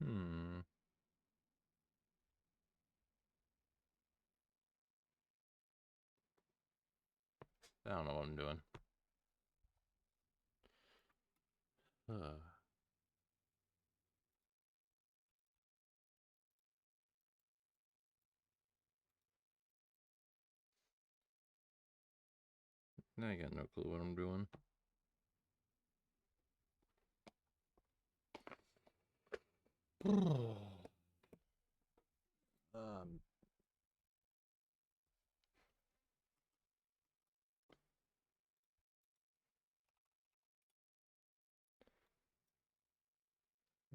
Hmm. I don't know what I'm doing. Uh, I got no clue what I'm doing. um,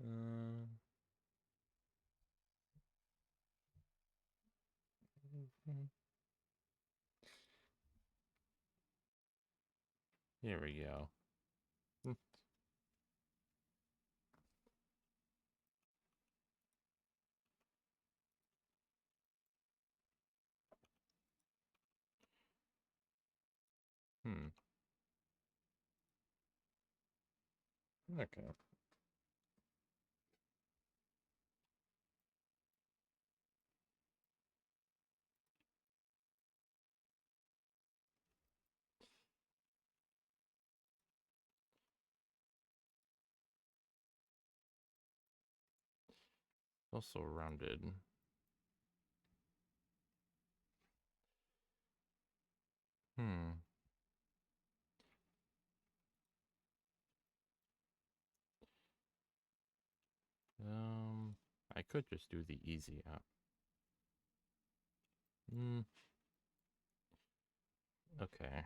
uh, here we go. Hmm. Okay. Also rounded. Hmm. I could just do the easy app. Hmm. Okay.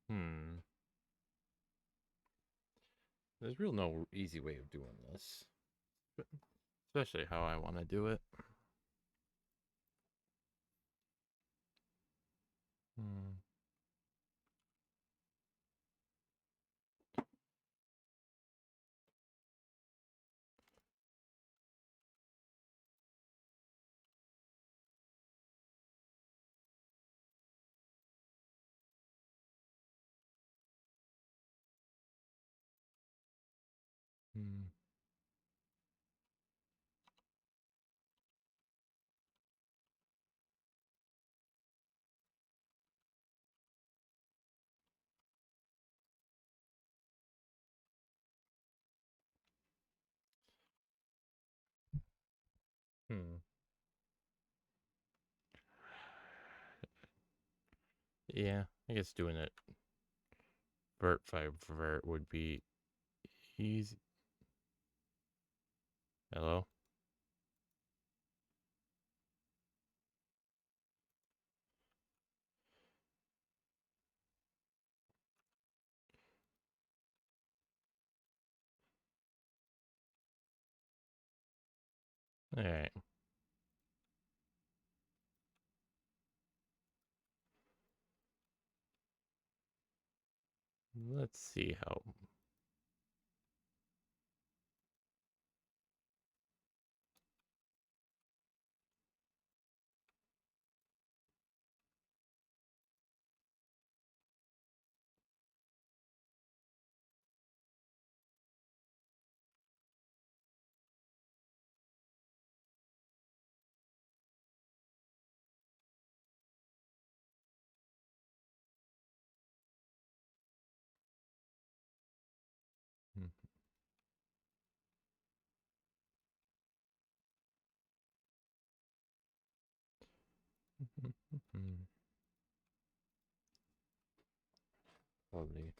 Hmm. There's real no easy way of doing this, especially how I want to do it. Hmm. Hmm. Hmm. Yeah, I guess doing it vert by vert would be easy. Hello? Alright. Let's see how. Lovely.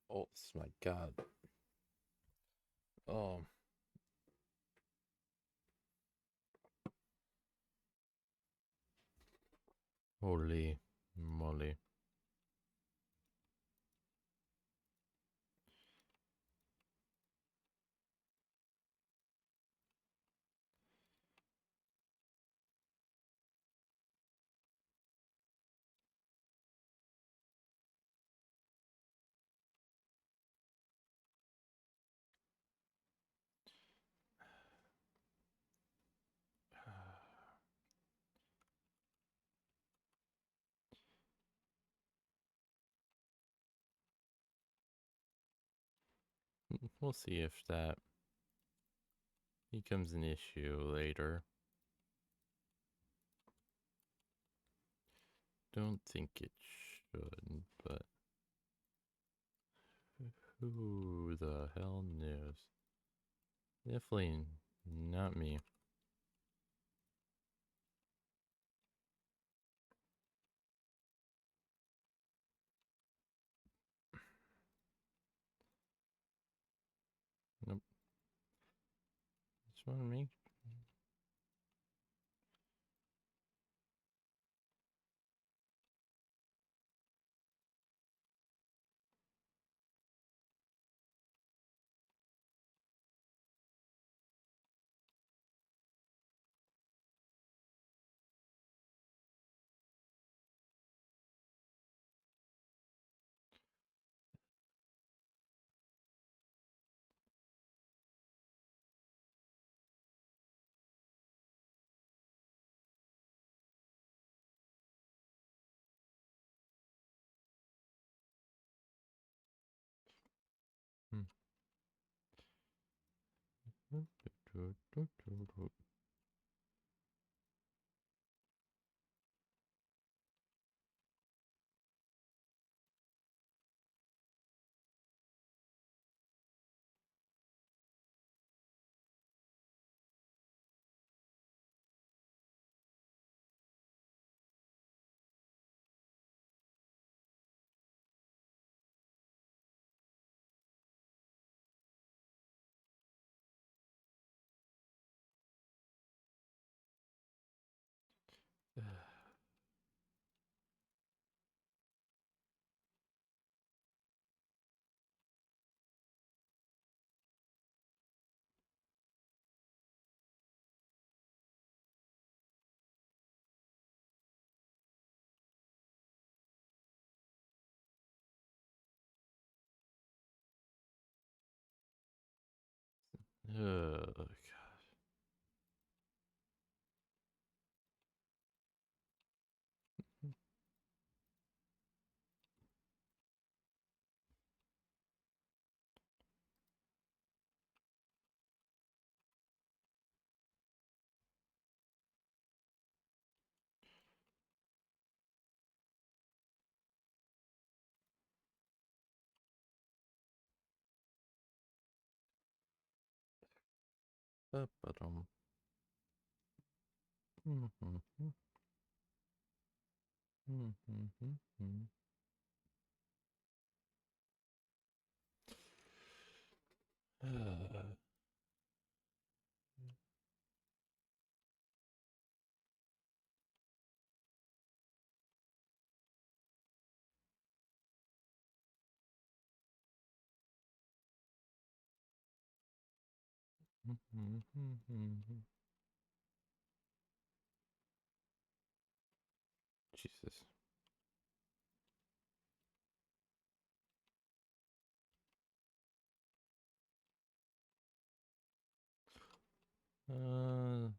Oh my god. Oh. Holy moly. We'll see if that becomes an issue later. Don't think it should, but who the hell knows? Definitely not me. Nope. Just want to make. Hmm. Oh, God. Ba-ba-dum. Mhm. Mhm. Jesus. Uh.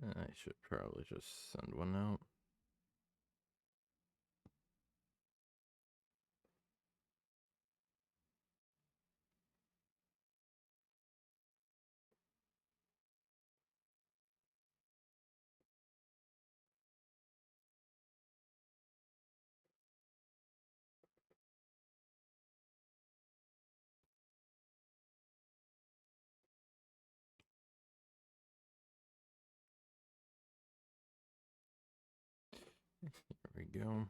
I should probably just send one out. go.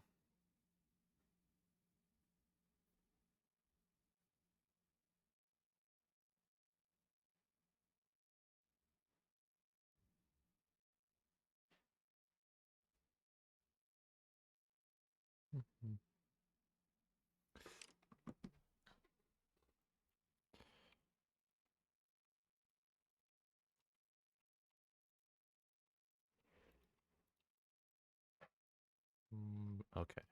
Mhm. Okay.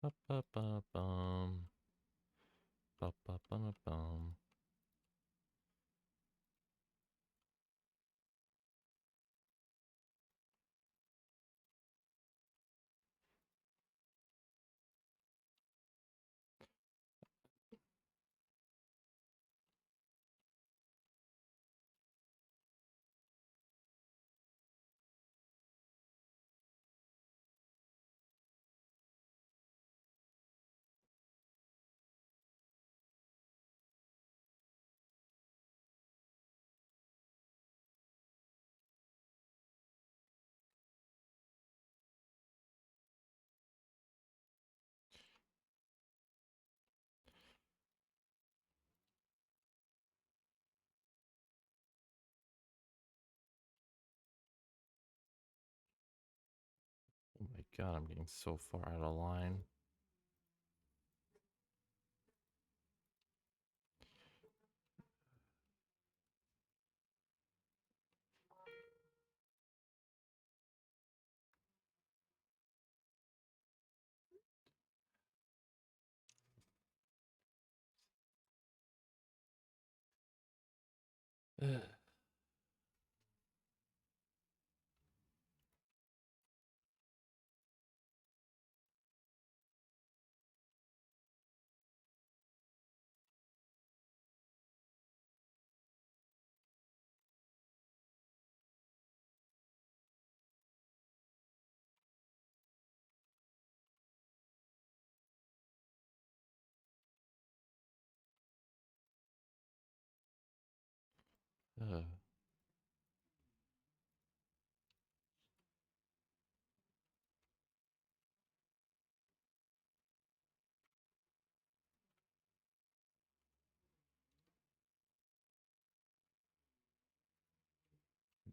Ba-ba-ba-bum. Ba-ba-ba-bum. Oh my god, I'm getting so far out of line. Uh,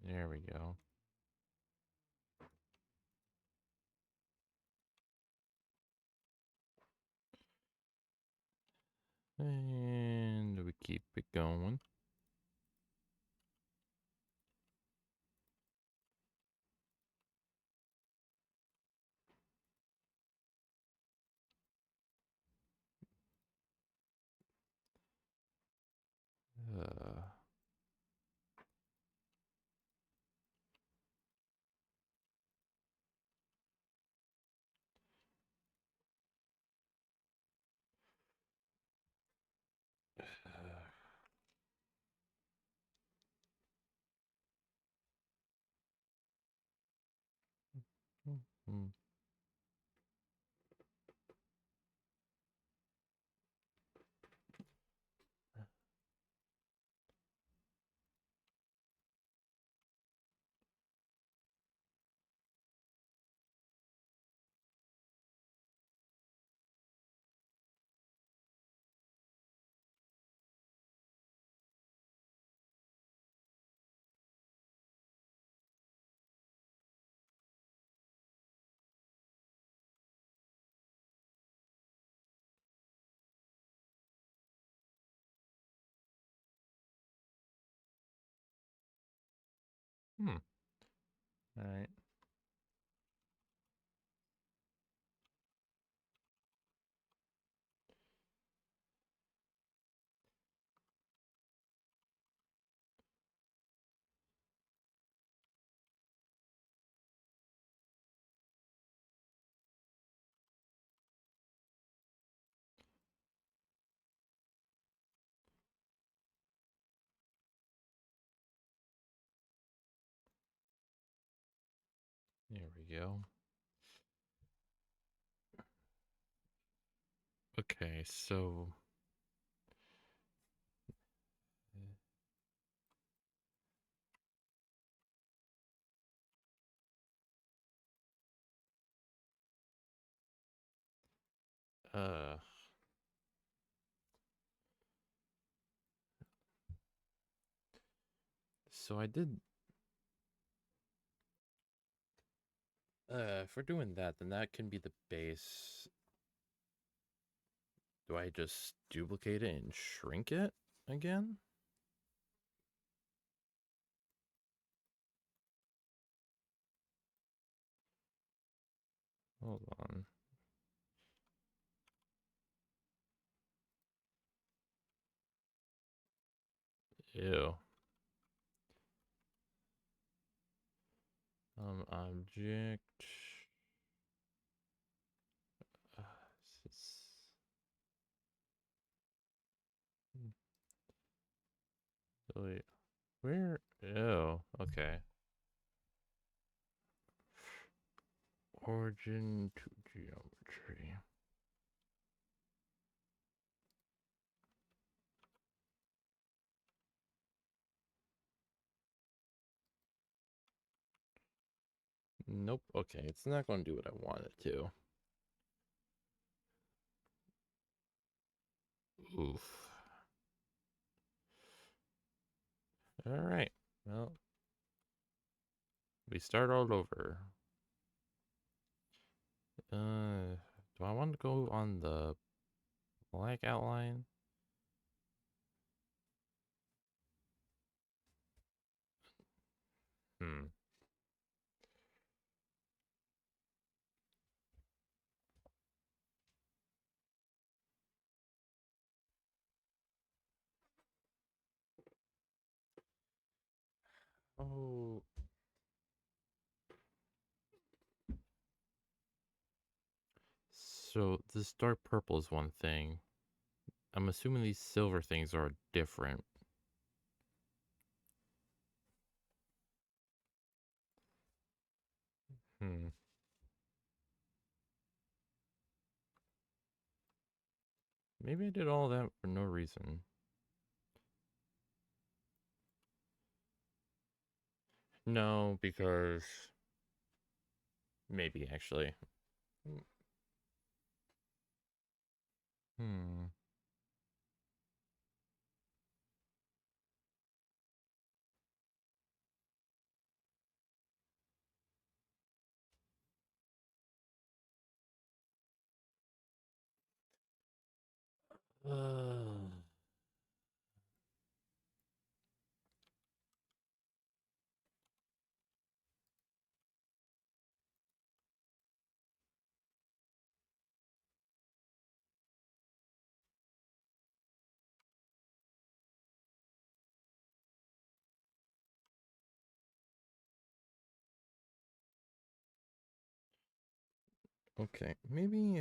there we go. And we keep it going. Uh, mm, hmm. All right. go. Okay, so uh so I did if we're doing that, then that can be the base. Do I just duplicate it and shrink it again? Hold on. Ew. Object. Uh, wait, where? Ew. Okay. Origin to geometry. Nope. Okay, it's not going to do what I want it to. Oof. All right. Well, we start all over. Do I want to go on the black outline? Hmm. Oh. So this dark purple is one thing. I'm assuming these silver things are different. Hmm. Maybe I did all that for no reason. No, because maybe actually. Hmm. Okay, maybe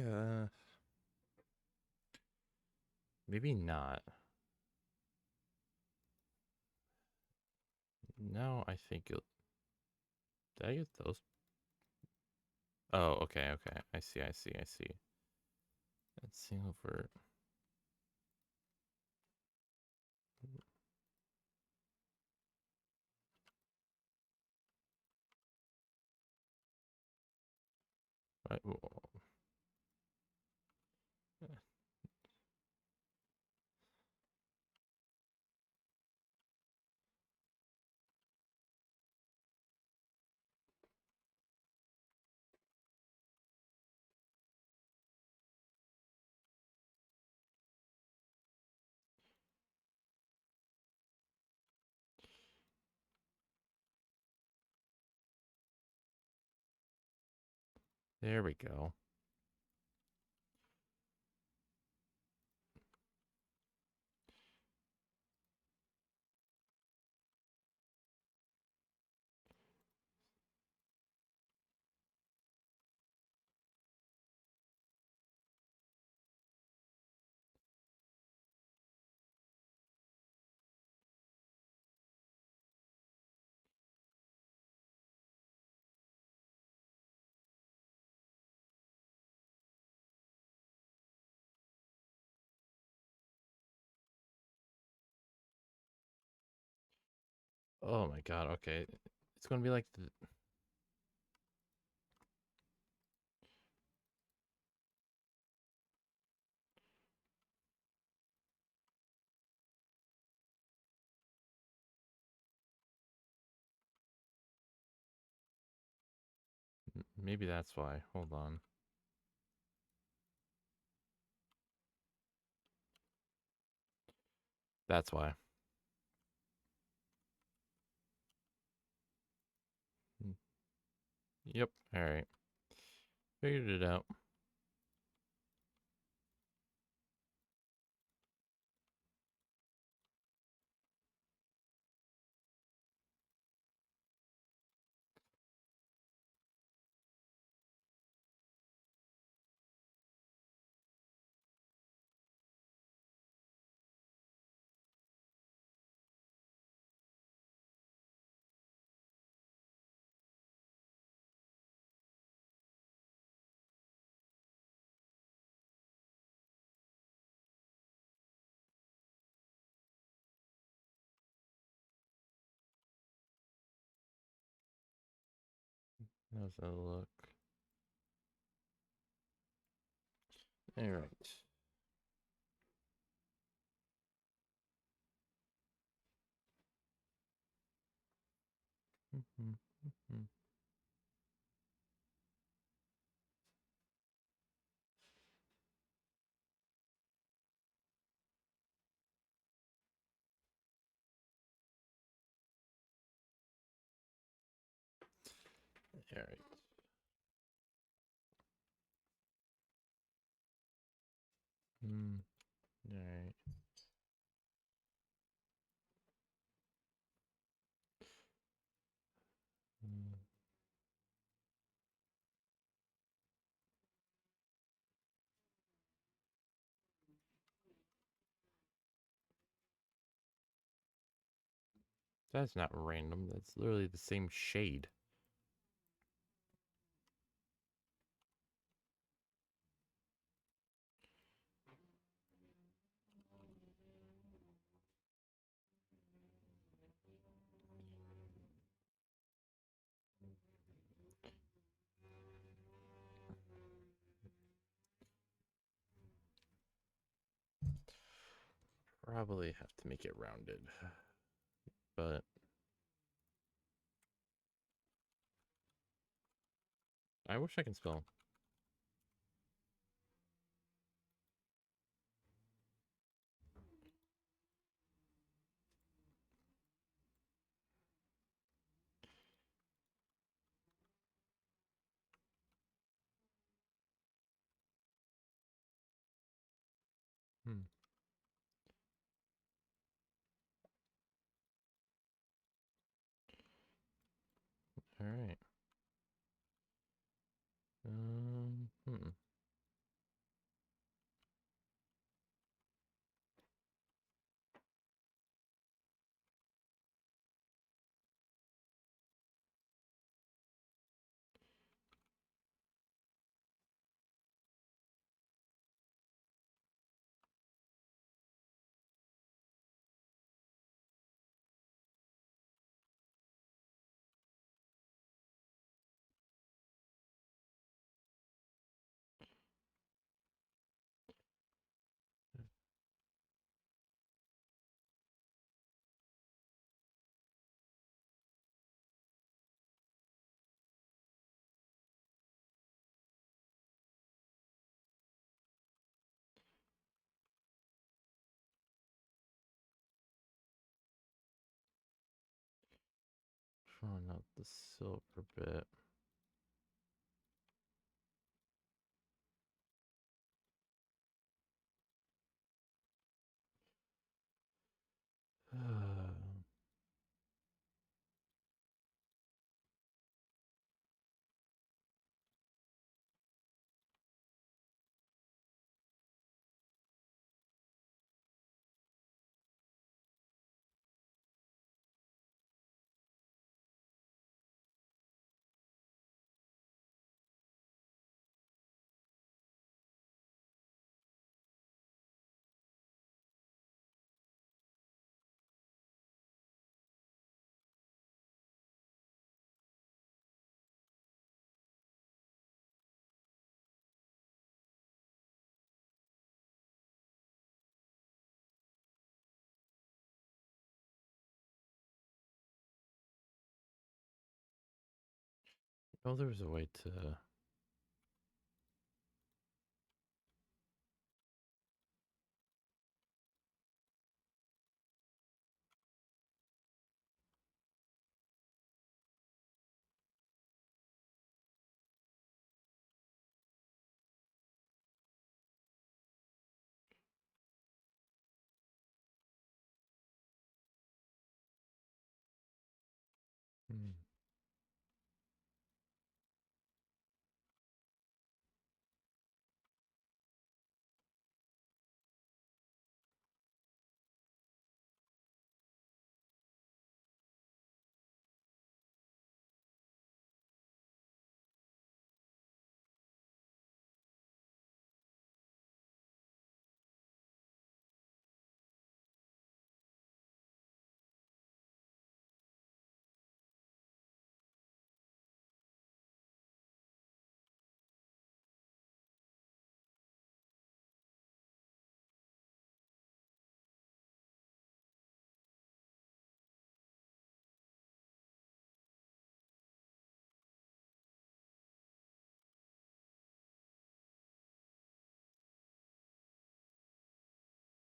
not. Now I think you'll. Did I get those? Oh, okay, okay. I see, I see, I see. Let's see over. Right, there we go. Oh my god, okay. It's gonna be like maybe that's why. Hold on. That's why. Yep. All right. Figured it out. How's that look? All right. All right. All right. That's not random. That's literally the same shade. Probably have to make it rounded. But I wish I can spell. Hmm. All right. Hmm. Drawing out the silver bit. Oh, there was a way to. Hmm.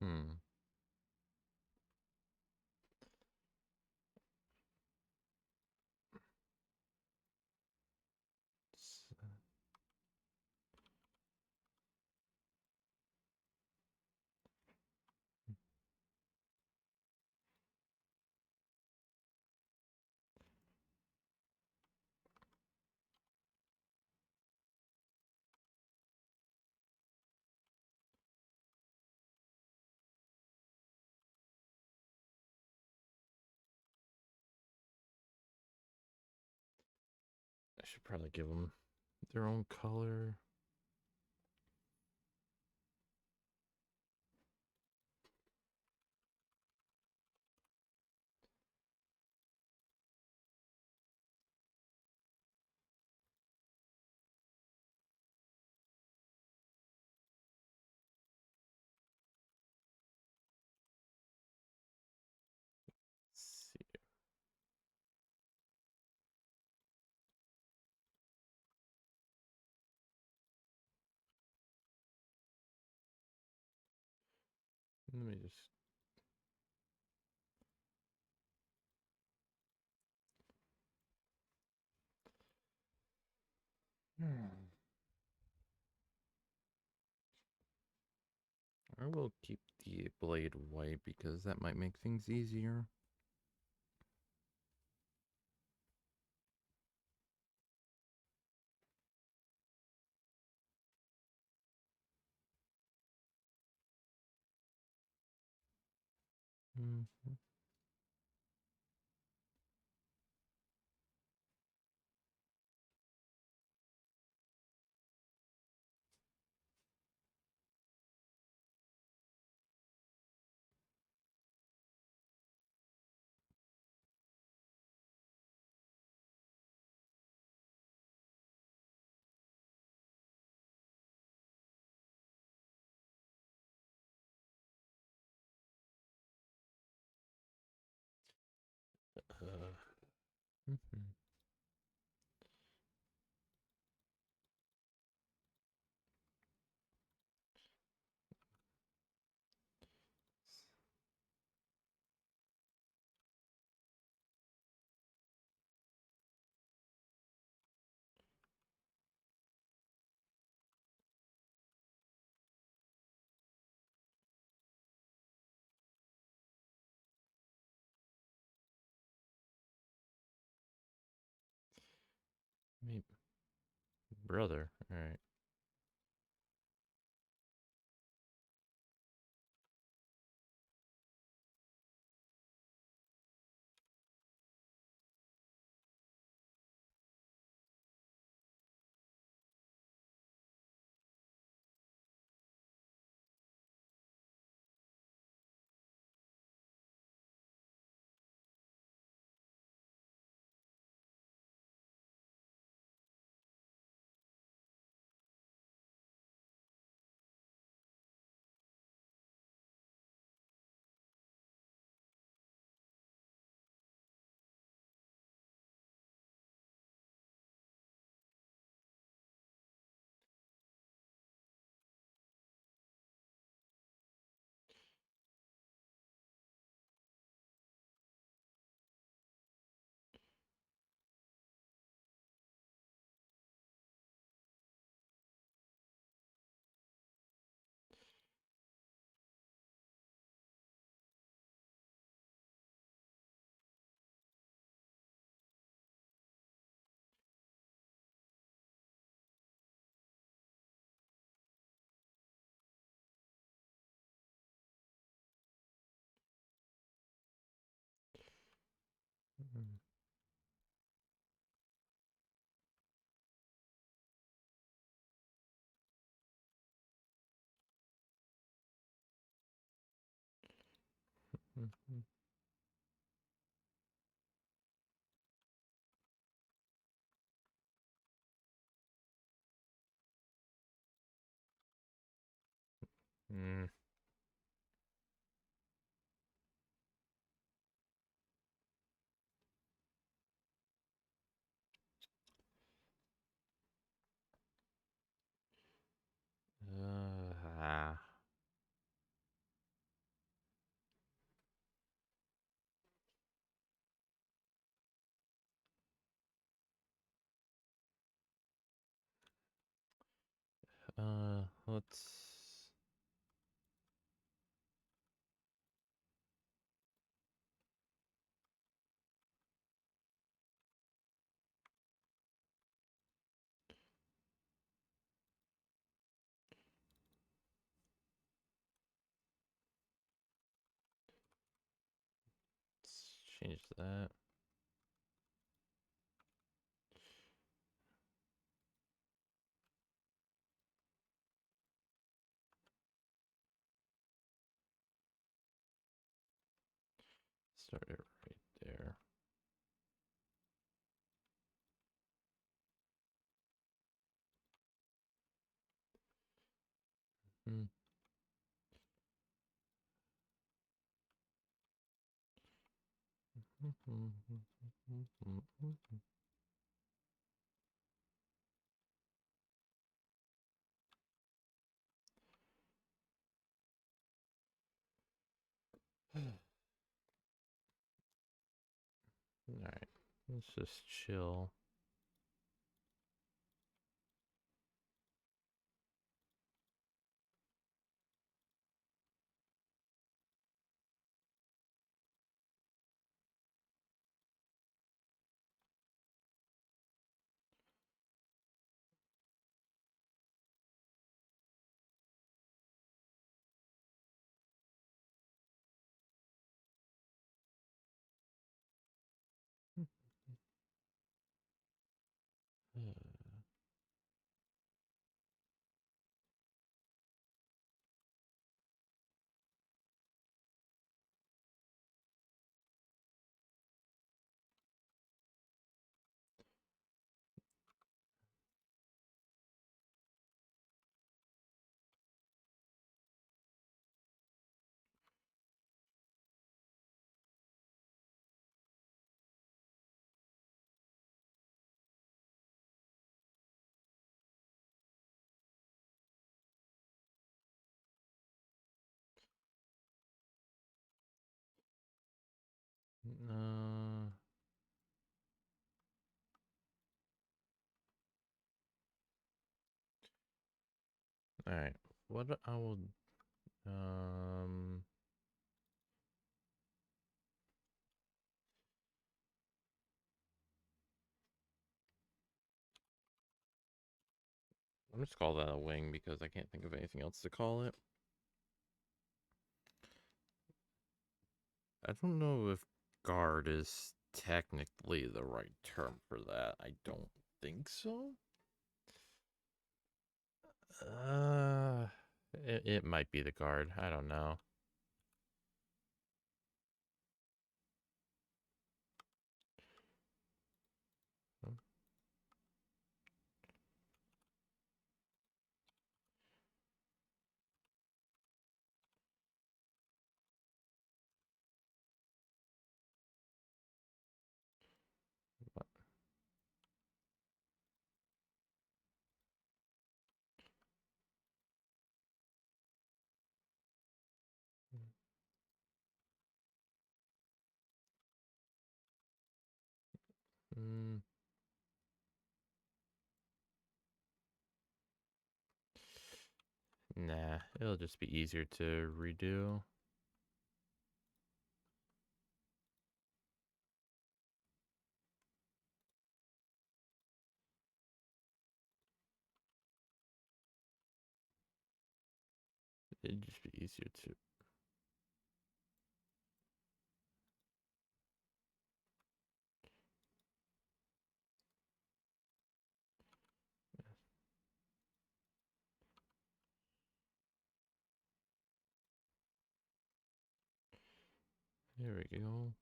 Hmm. I should probably give them their own color. Let's see. Let me just. Hmm. I will keep the blade white because that might make things easier. Mhm. Mhm. Maybe brother. All right. Mhm. Mm. Ah. Let's change that. Start it right there. Mm. Alright, let's just chill. Uh, Alright, what I will um I'm just call that a wing because I can't think of anything else to call it. I don't know if guard is technically the right term for that. I don't think so. Uh, it might be the guard. I don't know. Mm, nah, it'll just be easier to redo. It'd just be easier to. There we go.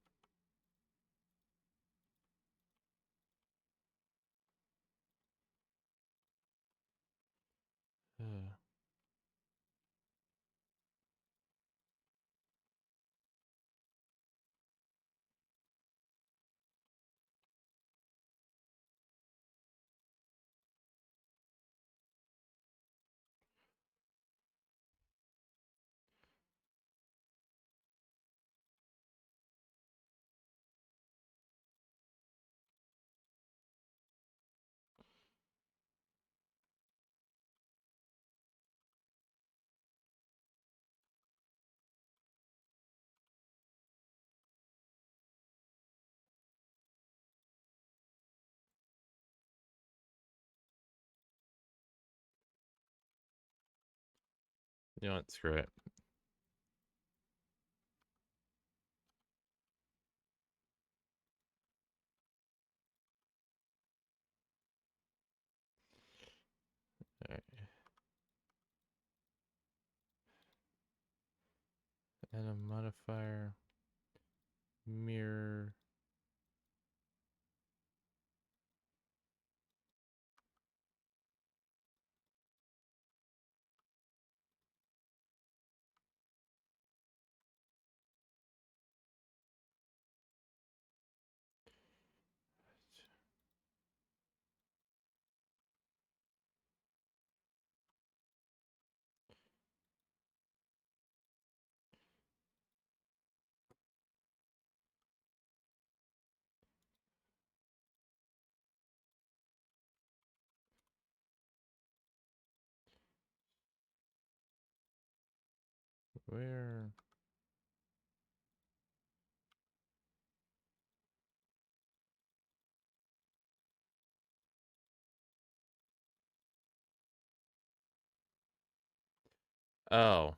Uh, you know what? Screw it. All right. Add a modifier. Mirror. Where? Oh,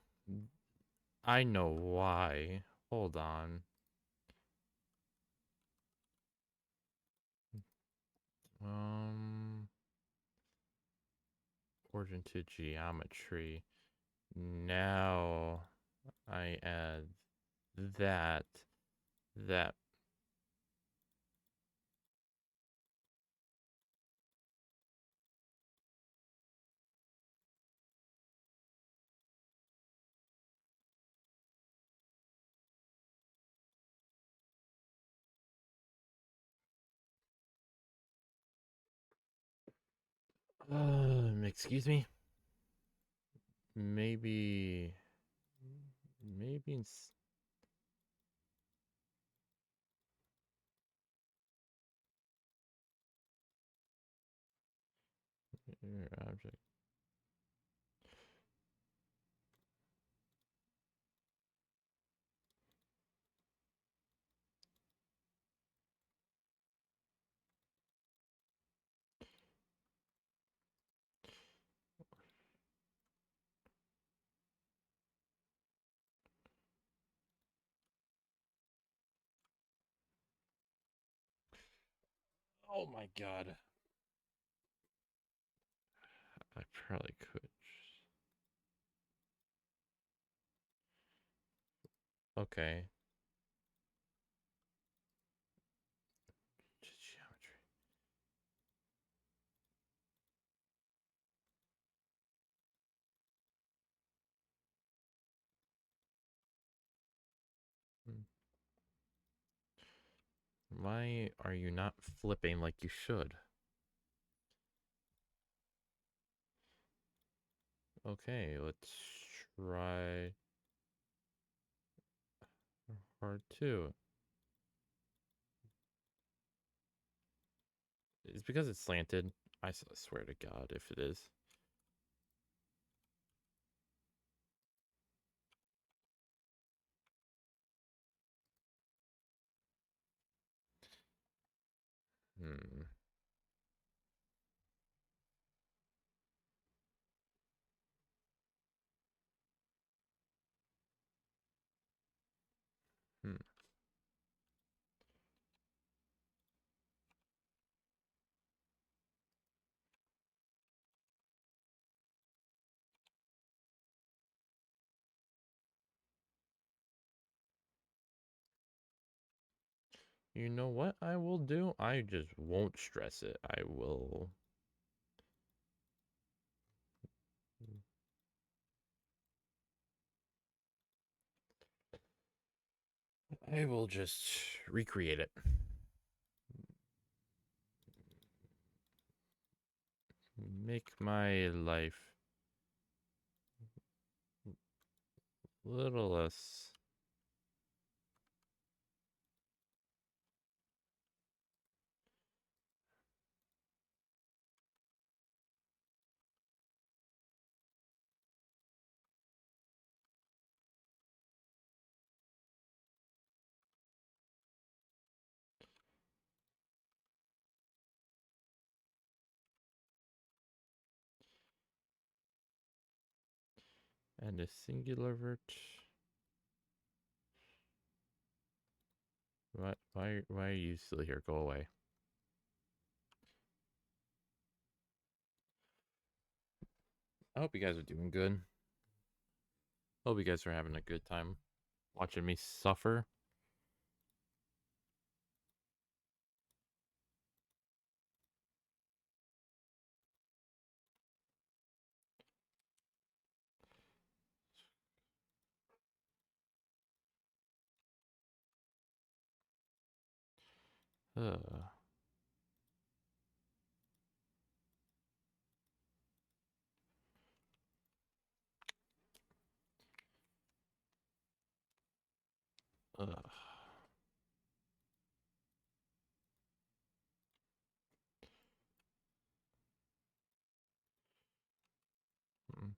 I know why. Hold on. Um, origin to geometry. Now I add that. That. Excuse me. Maybe. Maybe. Object. Oh my god. I probably could. Okay. Geometry. Hmm. Why are you not flipping like you should? Okay, let's try hard two. It's because it's slanted. I swear to God if it is. Hmm. Hmm. You know what I will do? I just won't stress it. I will... I will just recreate it. Make my life a little less... And a singular vert. Why are you still here? Go away. I hope you guys are doing good. Hope you guys are having a good time watching me suffer. Uh, uh. Hmm.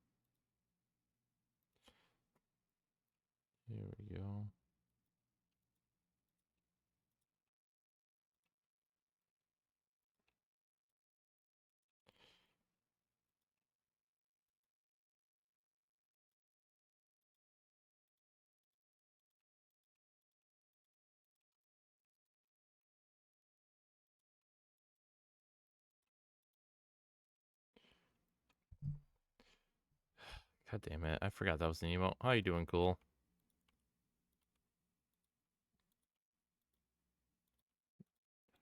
Here we go. God damn it. I forgot that was an emote. How you doing, cool?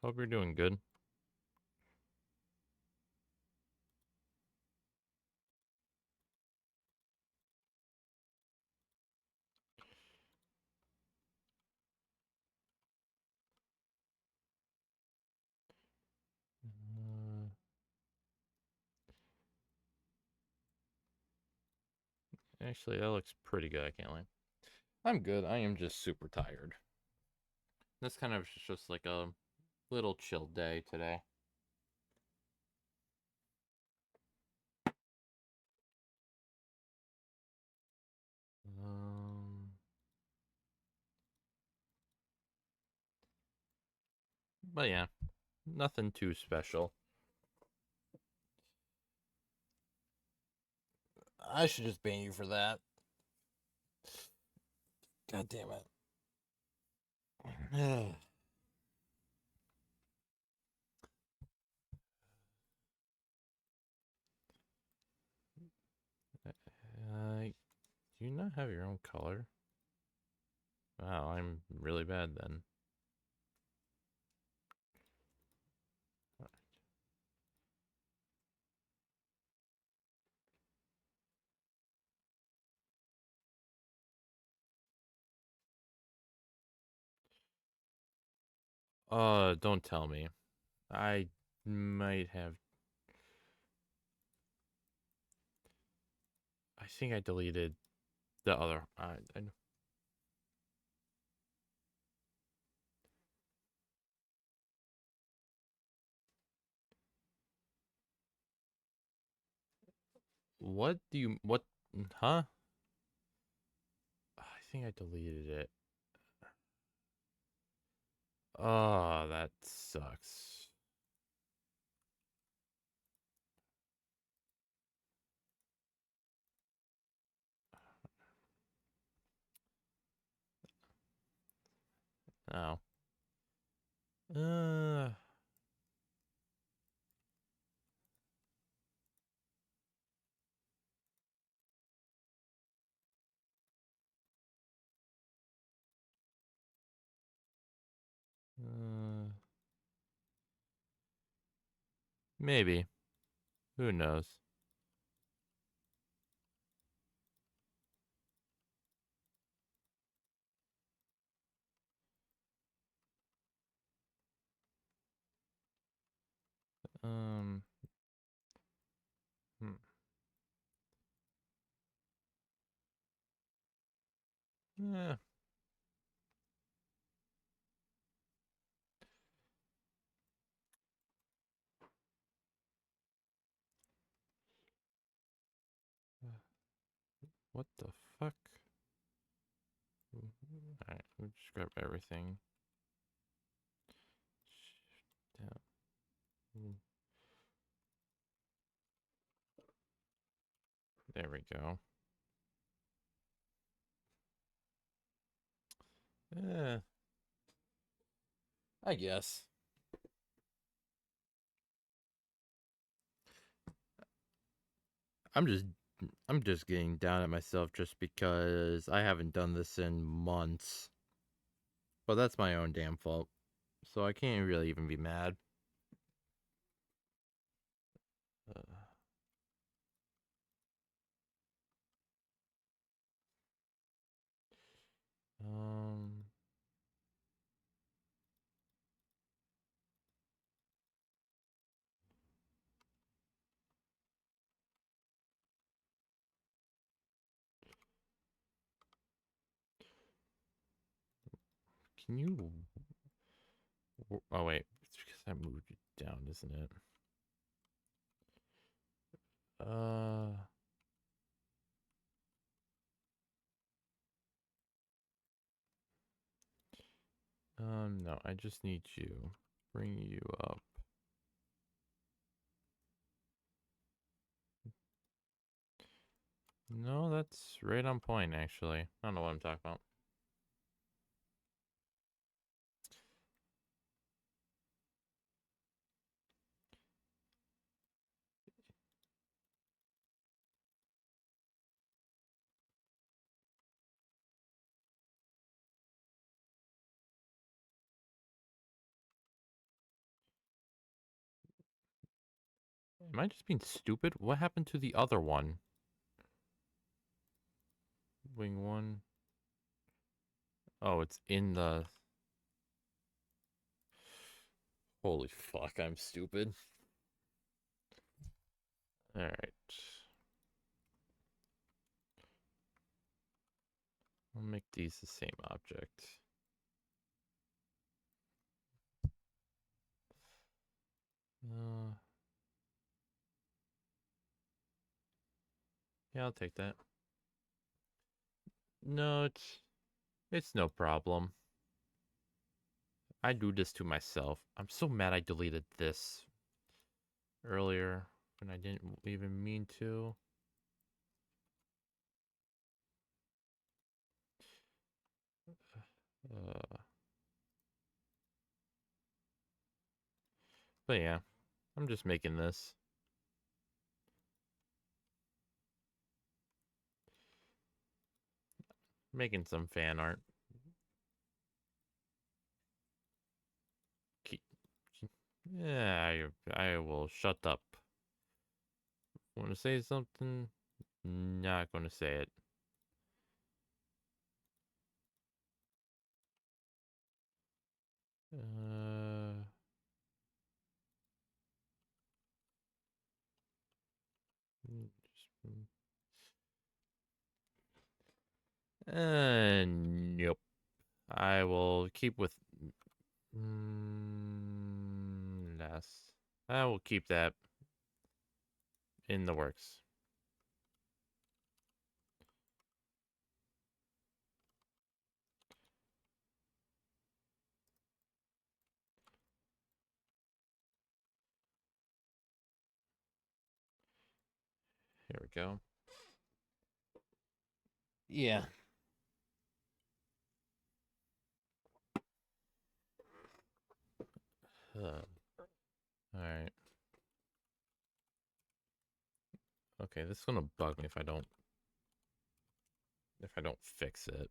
Hope you're doing good. Actually, that looks pretty good. I can't lie. I'm good. I am just super tired. This kind of just like a little chill day today. Um, but yeah, nothing too special. I should just ban you for that. God damn it. Do you not have your own color? Wow, I'm really bad then. Don't tell me. I might have. I think I deleted the other. What do you. What? Huh? I think I deleted it. Oh, that sucks. Oh. Uh. Maybe. Who knows? Um. Hmm. Yeah. What the fuck? Alright, we'll just grab everything. Down. There we go. Eh, I guess. I'm just I'm just getting down at myself just because I haven't done this in months. But that's my own damn fault. So I can't really even be mad. Uh, um can you oh wait, it's because I moved it down, isn't it? Uh no, I just need you. Bring you up. No, that's right on point actually. I don't know what I'm talking about. Am I just being stupid? What happened to the other one? Wing one. Oh, it's in the... Holy fuck, I'm stupid. Alright. I'll make these the same object. Uh, yeah, I'll take that. No, it's no problem. I do this to myself. I'm so mad I deleted this earlier when I didn't even mean to. Uh, but yeah, I'm just making this. Making some fan art. Yeah, I will shut up. Want to say something? Not going to say it. Uh, nope. I will keep with less. I will keep that in the works. Here we go. Yeah. All right. Okay, this is gonna bug me if I don't fix it.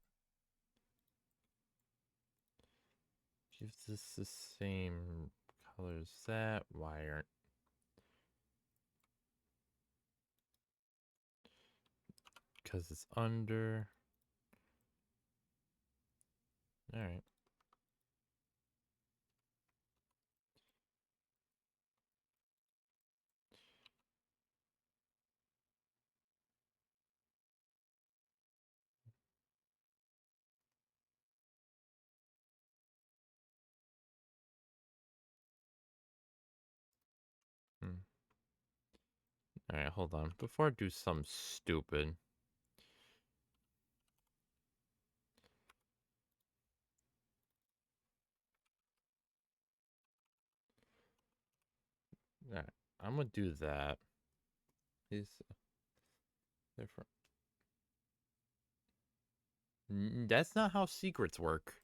Gives this the same color as that. Why aren't because it's under. All right. All right, hold on. Before I do something stupid. All right, I'm gonna do that. Is different. That's not how secrets work.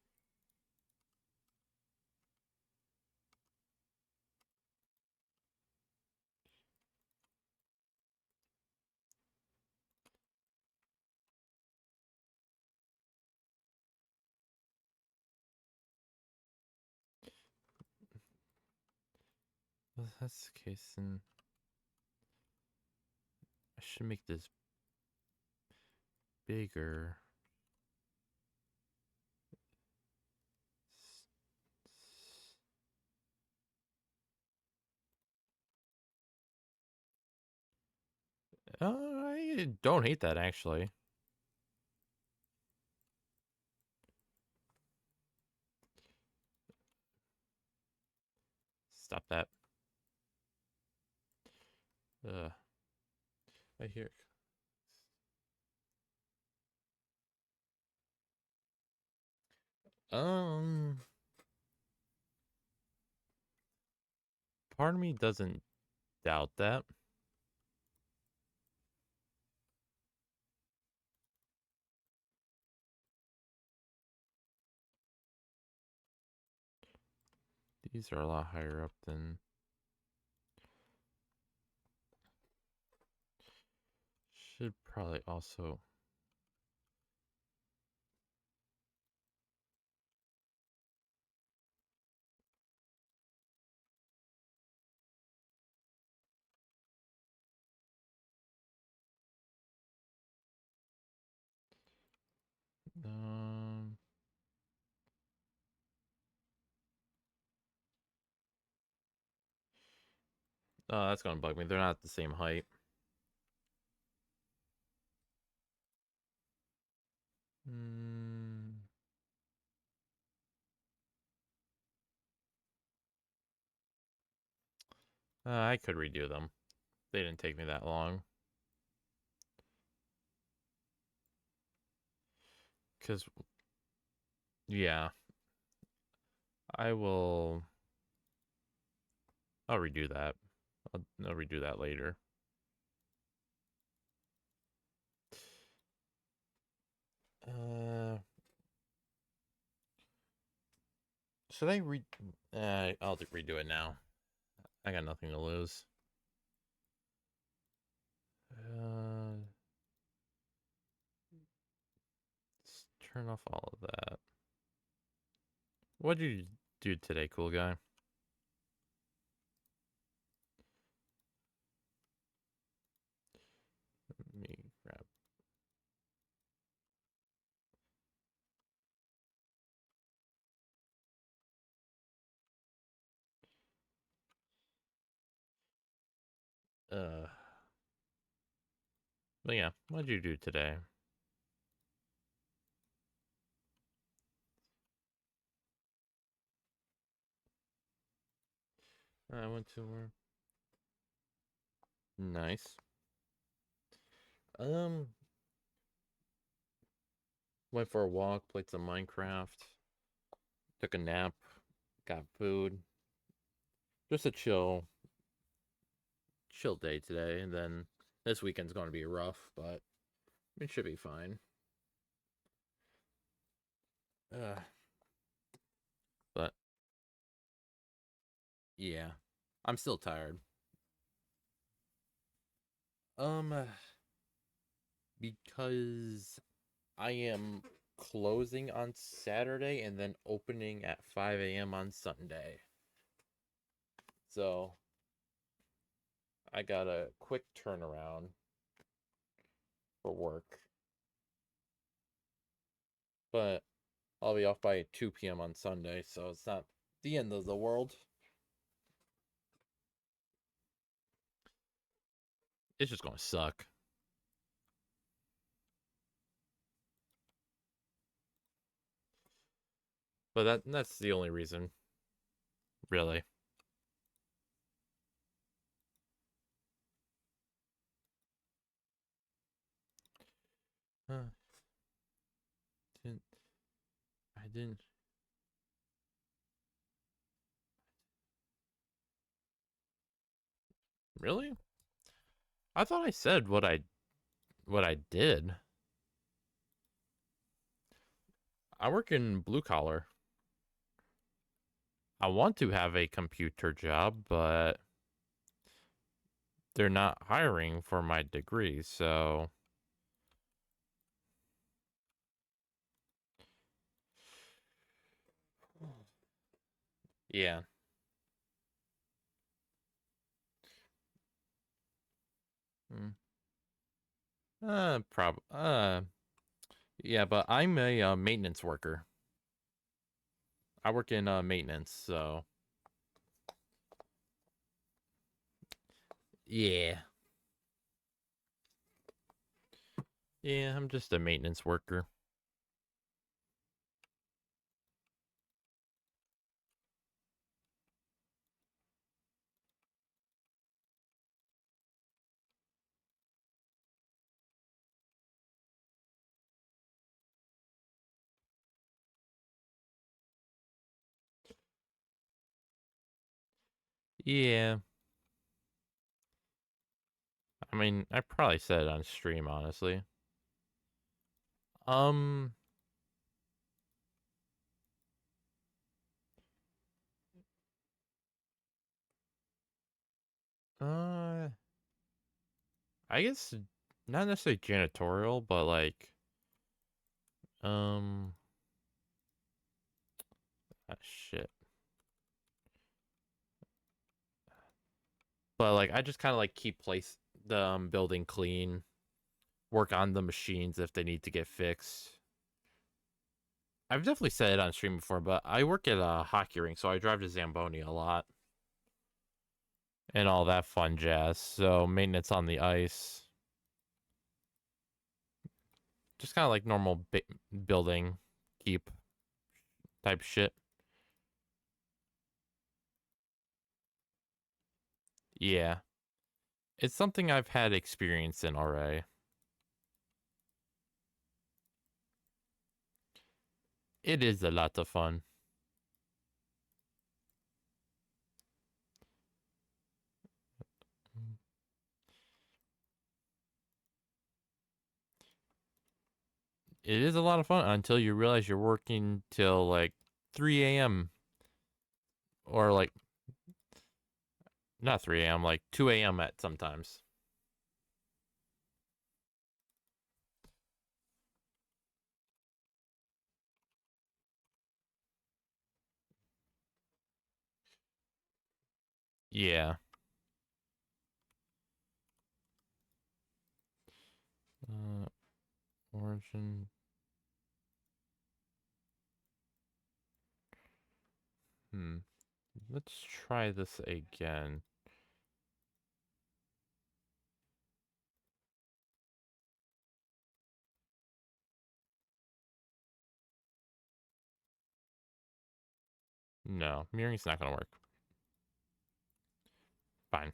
Well, if that's the case, then I should make this bigger. I don't hate that actually. Stop that. I hear. Um, Part of me doesn't doubt that. These are a lot higher up than. Should probably also. Um. Oh, that's gonna bug me. They're not the same height. Hmm. I could redo them. They didn't take me that long. Cause, yeah, I will. I'll redo that. I'll redo that later. Uh, should I re? I'll redo it now. I got nothing to lose. Let's turn off all of that. What did you do today, cool guy? Let me grab. Uh, but yeah, what did you do today? I went to work. Nice. Um, Went for a walk, played some Minecraft, took a nap, got food. Just a chill day today, and then this weekend's going to be rough, but it should be fine. Uh, but yeah, I'm still tired. Um, because I am closing on Saturday and then opening at 5 a.m. on Sunday. So I got a quick turnaround for work. but I'll be off by 2 p.m. on Sunday, so it's not the end of the world. It's just gonna suck. But that's the only reason, really. Huh. Didn't I didn't really? I thought I said what I did. I work in blue collar. I want to have a computer job, but they're not hiring for my degree, so yeah. Mm. Yeah, but I'm a maintenance worker. I work in maintenance, so yeah. Yeah, I'm just a maintenance worker. Yeah. I mean, I probably said it on stream, honestly. Um, uh, I guess not necessarily janitorial, but like, um, shit. But like, I just kind of like keep the building clean, work on the machines if they need to get fixed. I've definitely said it on stream before, but I work at a hockey rink, so I drive to Zamboni a lot and all that fun jazz. So maintenance on the ice, just kind of like normal building keep type shit. Yeah, it's something I've had experience in already. It is a lot of fun. It is a lot of fun until you realize you're working till like 3 a.m. or like not 3 a.m., like 2 a.m. at sometimes. Yeah. Uh, origin. Hmm. Let's try this again. No, mirroring's not gonna work. Fine.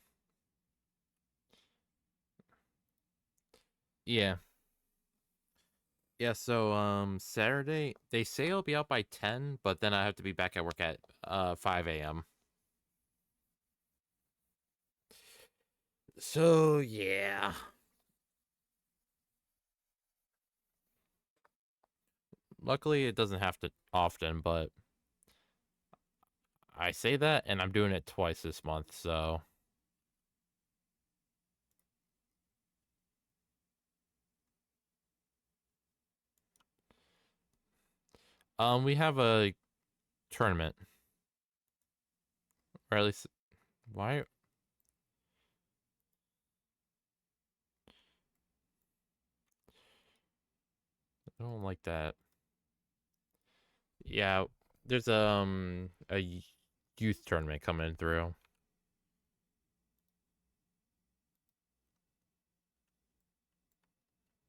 Yeah. Yeah, so Saturday they say it'll be out by 10, but then I have to be back at work at 5 a.m. So yeah. Luckily it doesn't have to often, but I say that and I'm doing it twice this month, so we have a tournament. Or at least why I don't like that. Yeah, there's a youth tournament coming through.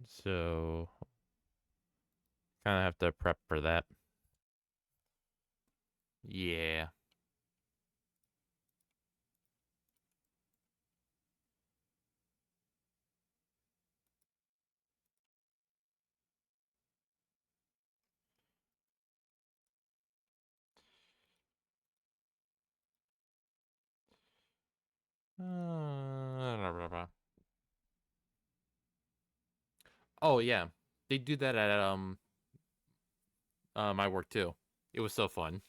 So kind of have to prep for that. Yeah. Oh yeah, they do that at my work too. It was so fun.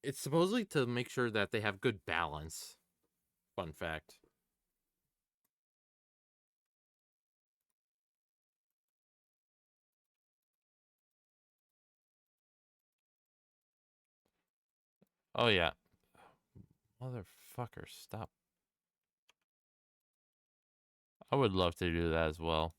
It's supposedly to make sure that they have good balance. Fun fact. Oh yeah, motherfucker, stop. I would love to do that as well.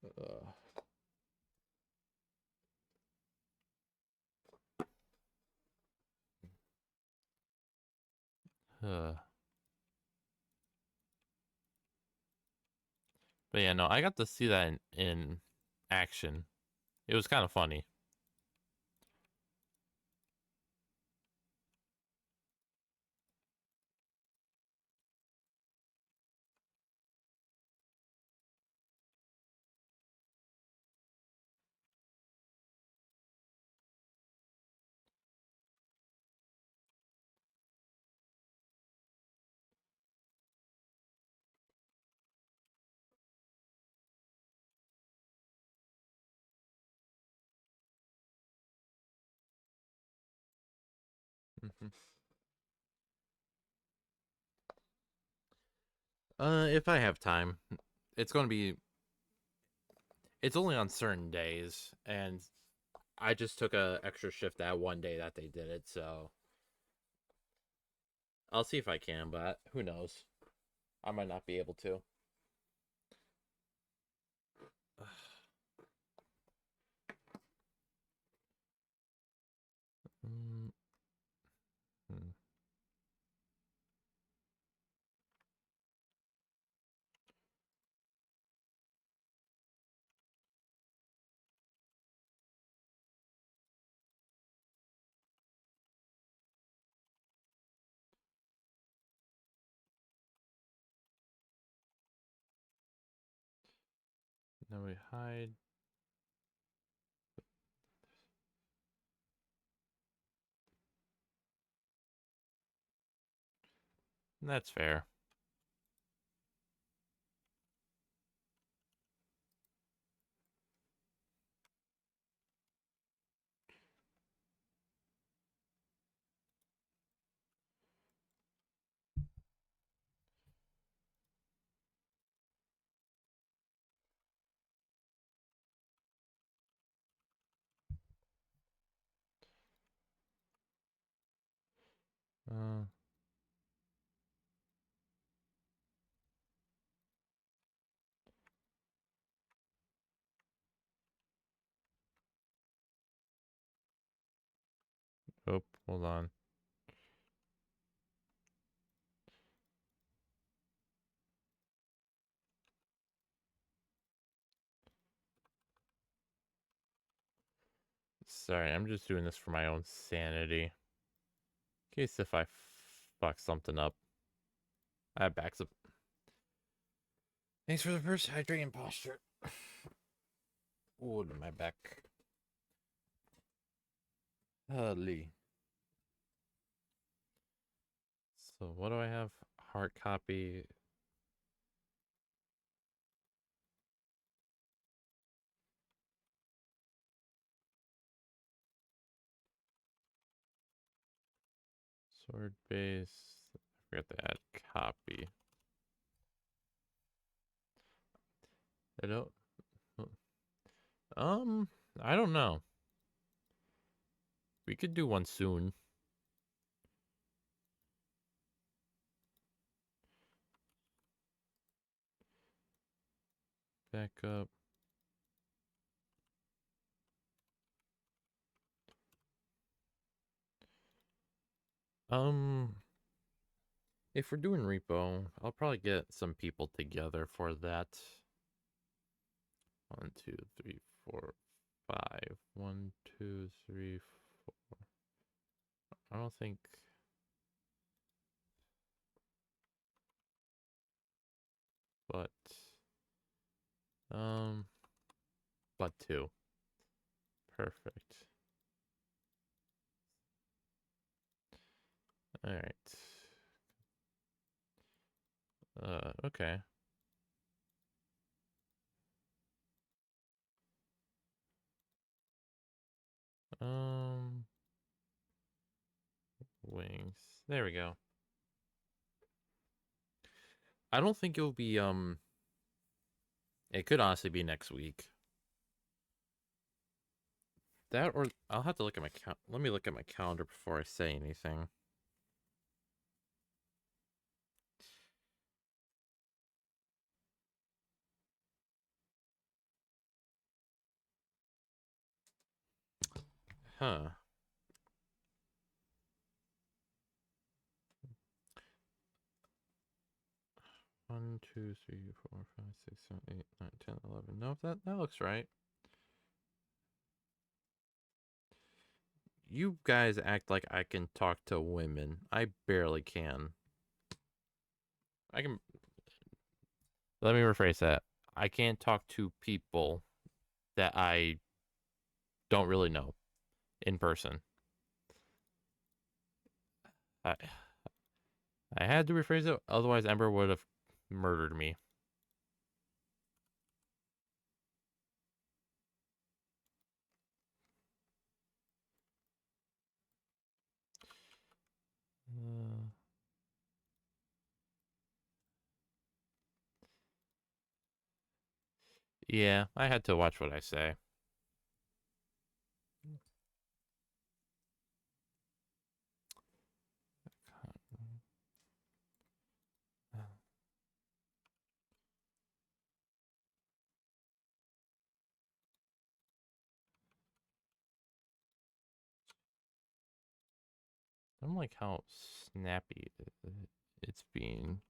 Uh, uh. But yeah, no, I got to see that in action. It was kind of funny. Mhm. If I have time, it's going to be. It's only on certain days, and I just took a extra shift that one day that they did it, so I'll see if I can. But who knows? I might not be able to. Mm, hmm. Now we hide. That's fair. Uh, oh, hold on. Sorry, I'm just doing this for my own sanity. In case if I fuck something up. I have backs up. Thanks for the first hydrating posture. Ooh, my back. Holy. So what do I have? Hard copy. Sword base. I forgot to add copy. I don't. I don't know. We could do one soon. Back up. If we're doing repo, I'll probably get some people together for that. 1, 2, 3, 4, 5. 1, 2, 3, 4. I don't think. But um, but 2. Perfect. All right. Okay. Um, wings. There we go. I don't think it'll be it could honestly be next week. That or I'll have to look at my let me look at my calendar before I say anything. Huh. One, 2, 3, 4, 5, 6, 7, 8, 9, 10, 11. No, that looks right. You guys act like I can talk to women. I barely can. I can. Let me rephrase that. I can't talk to people that I don't really know in person. I I had to rephrase it, otherwise Ember would have murdered me. Uh, yeah, I had to watch what I say. I don't like how snappy it's being.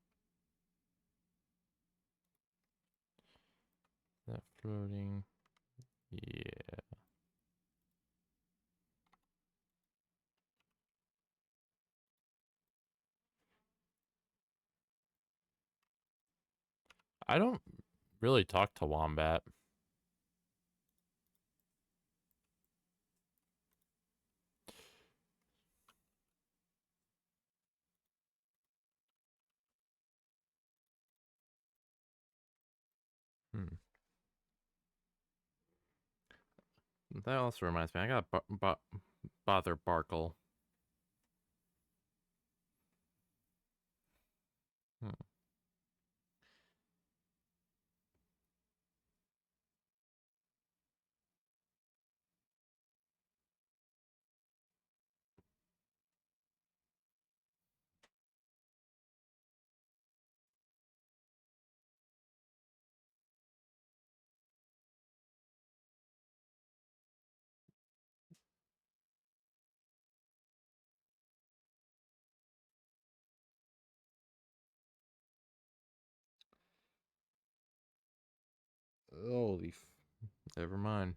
That floating. Yeah. I don't really talk to Wombat. Hmm. That also reminds me, I gotta bother Barkle. Hmm. Holy never mind.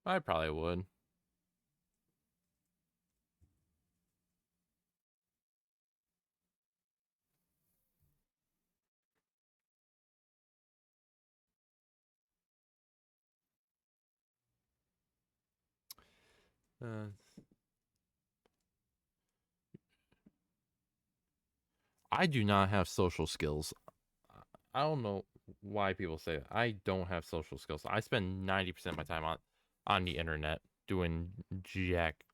I probably would. Uh, I do not have social skills. I don't know why people say that. I don't have social skills. I spend 90% of my time on the internet doing jack.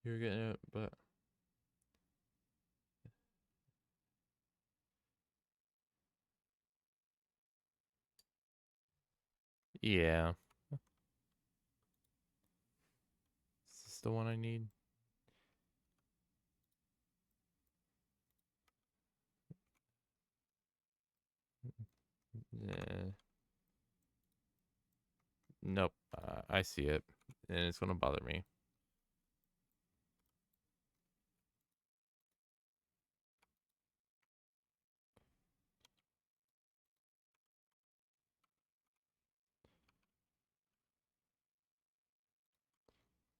You're getting it, but yeah. Is this the one I need? Yeah. Nope. I see it, and it's gonna bother me.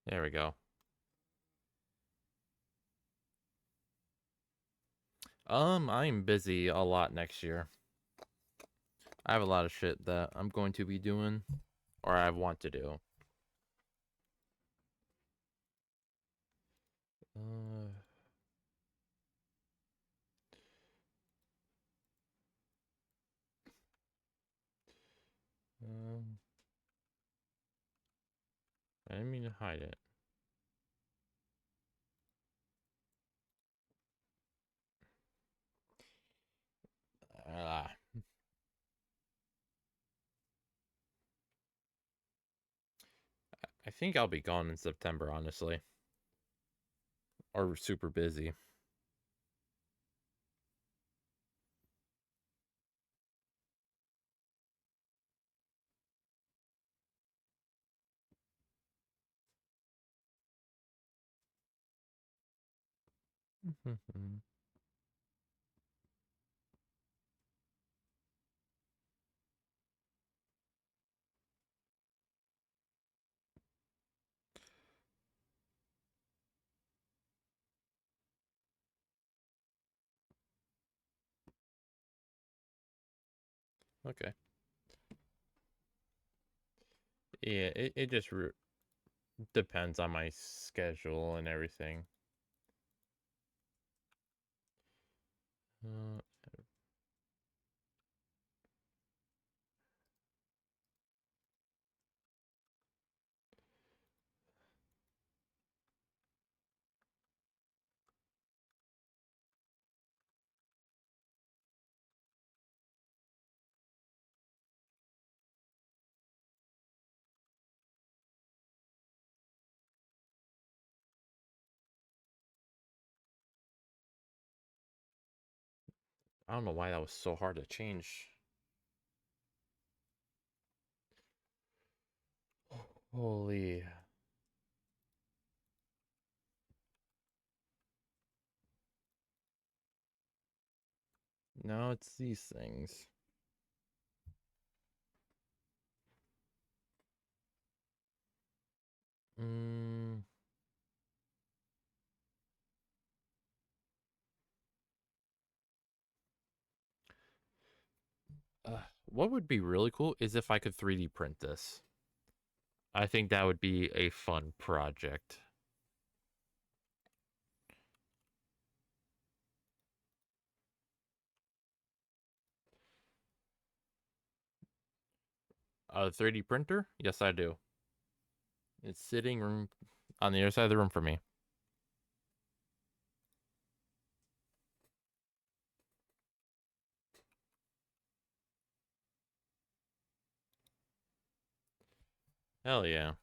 There we go. I'm busy a lot next year. I have a lot of shit that I'm going to be doing, or I want to do. Uh, um, I didn't mean to hide it. Uh, I think I'll be gone in September, honestly, or super busy. Okay. Yeah, it just depends on my schedule and everything. Uh, I don't know why that was so hard to change. Holy. No, it's these things. Mm, what would be really cool is if I could 3D print this. I think that would be a fun project. A 3D printer? Yes, I do. It's sitting room on the other side of the room for me. Hell yeah.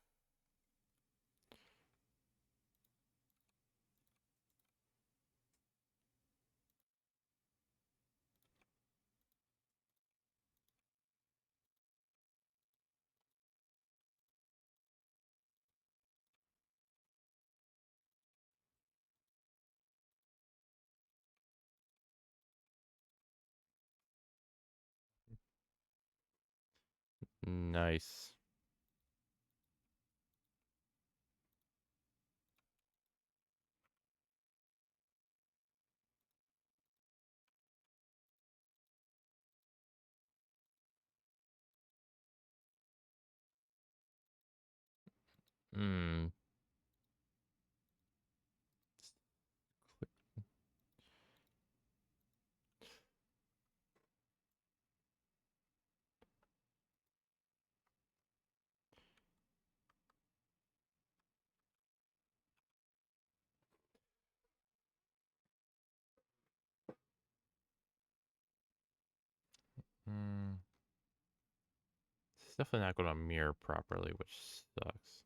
Nice. Hmm. It's definitely not going to mirror properly, which sucks.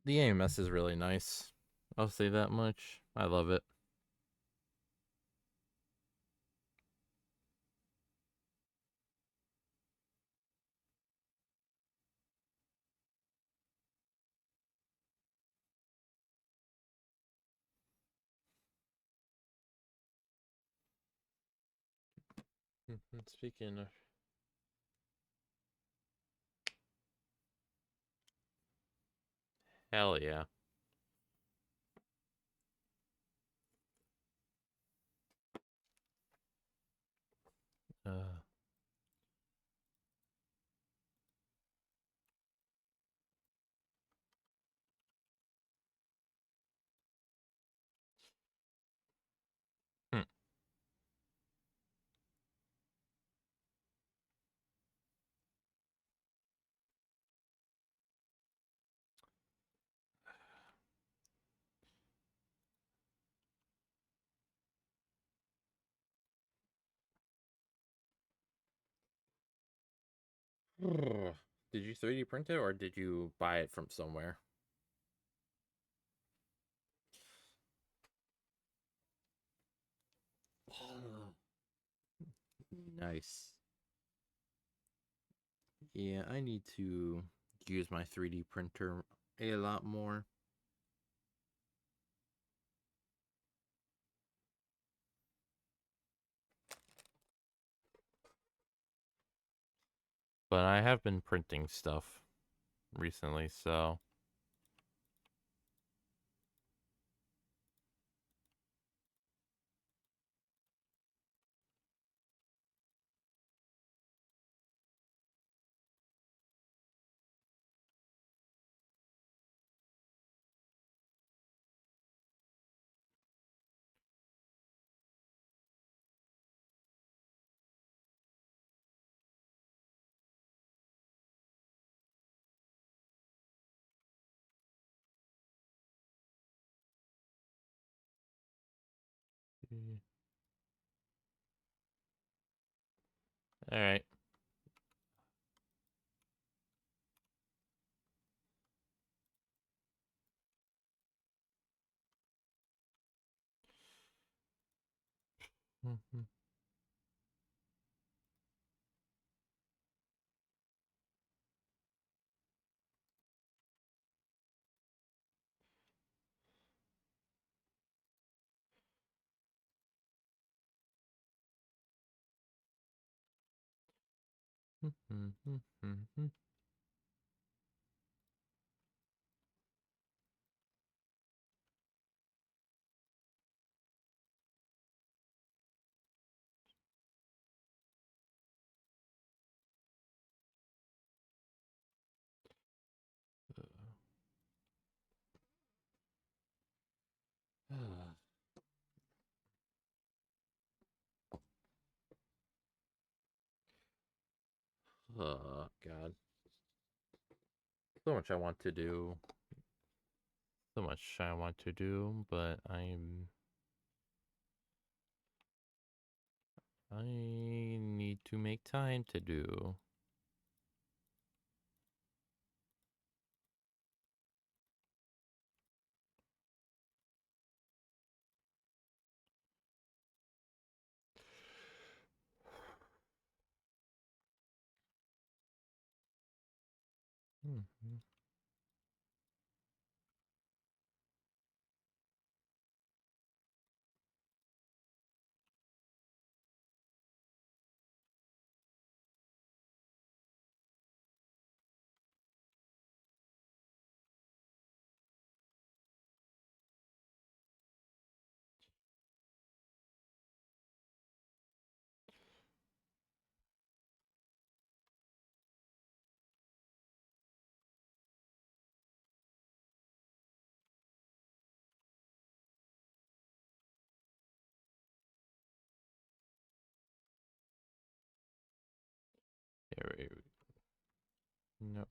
The AMS is really nice. I'll say that much. I love it. Speaking of, hell yeah. Uh, hmm. Did you 3D print it or did you buy it from somewhere? Nice. Yeah, I need to use my 3D printer a lot more. But I have been printing stuff recently, so all right. Oh God. So much I want to do. So much I want to do, but I need to make time to do. No.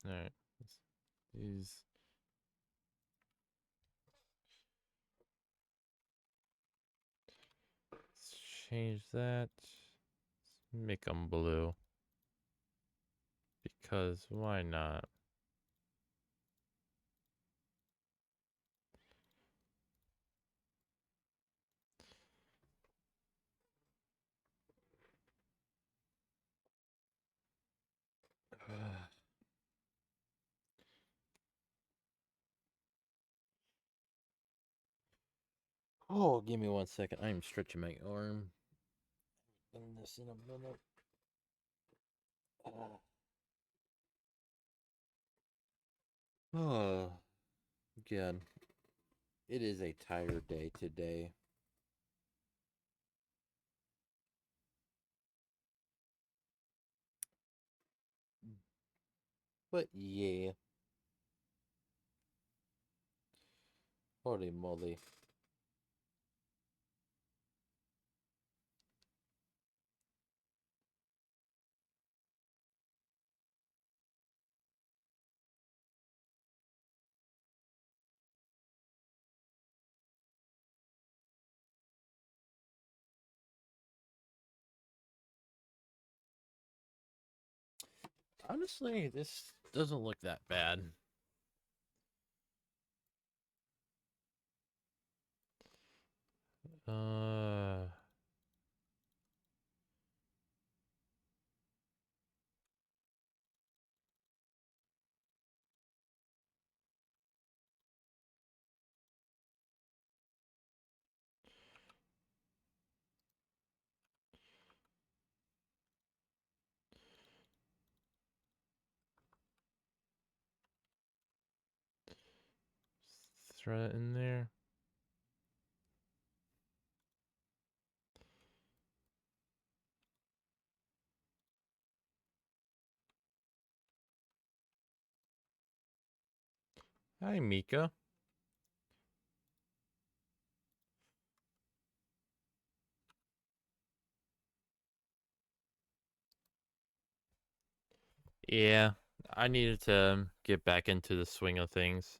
All right. These. Let's change that. Let's make them blue. Because why not? Oh, give me 1 second. I'm stretching my arm. Done this in a minute. Oh, again. It is a tired day today. But yeah. Holy moly. Honestly, this doesn't look that bad. Uh, throw it in there. Hi, Mika. Yeah, I needed to get back into the swing of things.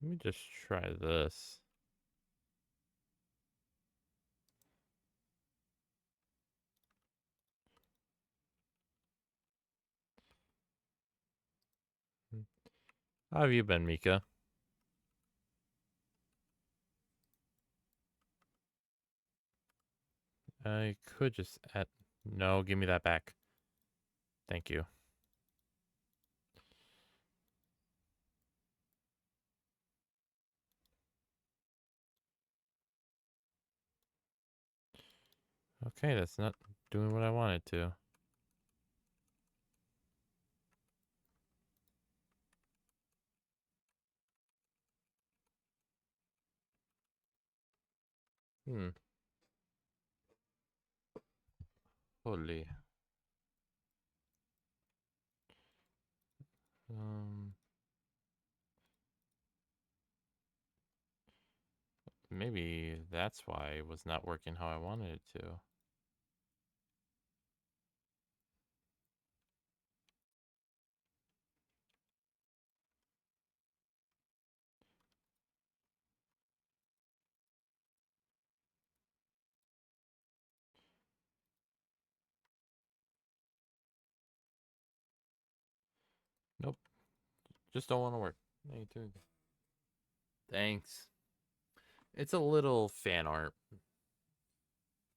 Let me just try this. How have you been, Mika? I could just add. No, give me that back. Thank you. Okay, that's not doing what I wanted to. Hmm. Holy. Um. Maybe that's why it was not working how I wanted it to. Nope. Just don't want to work. Me too. Thanks. It's a little fan art.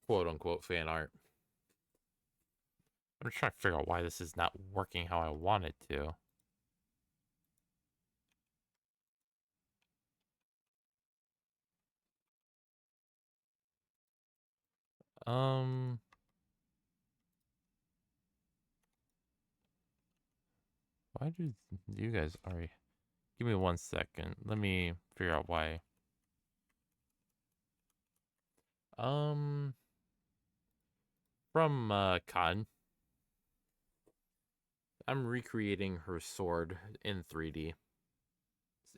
quote-unquote fan art. I'm trying to figure out why this is not working how I want it to. Um, why do you guys already... Give me 1 second. Let me figure out why. Um, from Khan, I'm recreating her sword in 3D.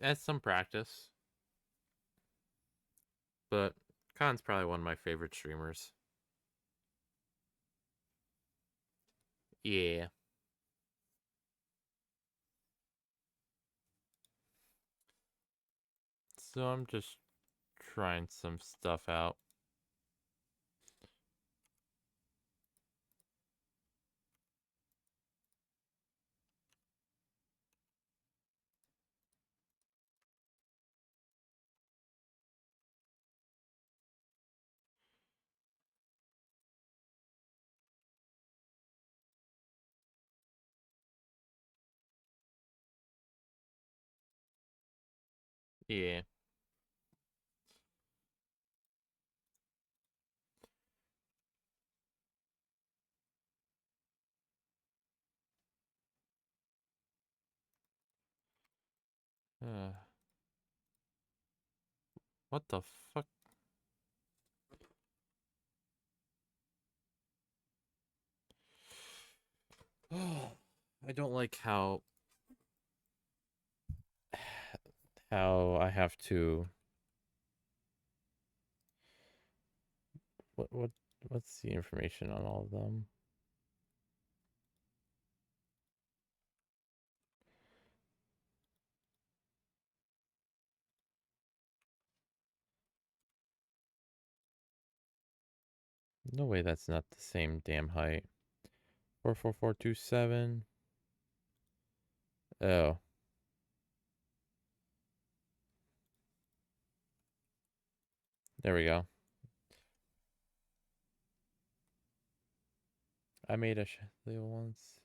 As some practice, but Khan's probably one of my favorite streamers. Yeah. So I'm just trying some stuff out. Yeah. Uh, what the fuck? I don't like how I have to... what's the information on all of them? No way that's not the same damn height. 44427. Oh. There we go. I made a Leo once.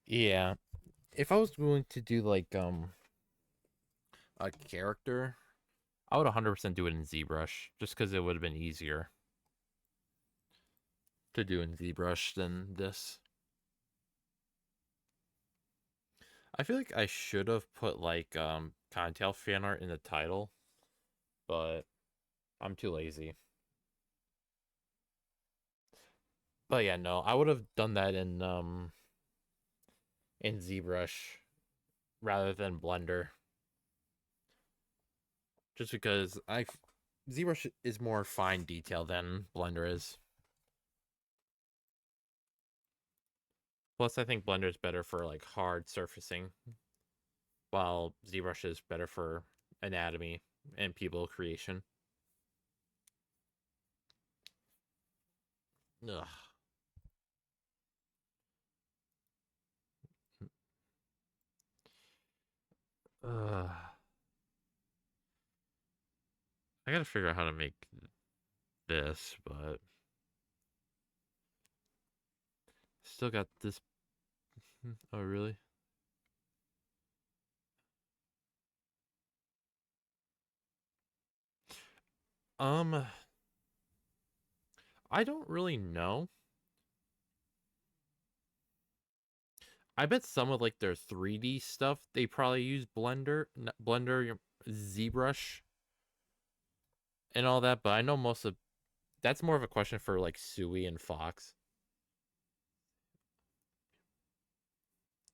Yeah. If I was going to do like a character, I would 100% do it in ZBrush just because it would have been easier to do in ZBrush than this. I feel like I should have put like Cottontail fan art in the title, but I'm too lazy. But yeah, no, I would have done that in ZBrush rather than Blender. Just because ZBrush is more fine detail than Blender is. Plus, I think Blender is better for like hard surfacing, while ZBrush is better for anatomy and people creation. Ugh. Ugh. I gotta figure out how to make this, but still got this. Oh, really? Um, I don't really know. I bet some of like their 3D stuff they probably use Blender, ZBrush, and all that. But I know most of that's more of a question for like Sui and Fox.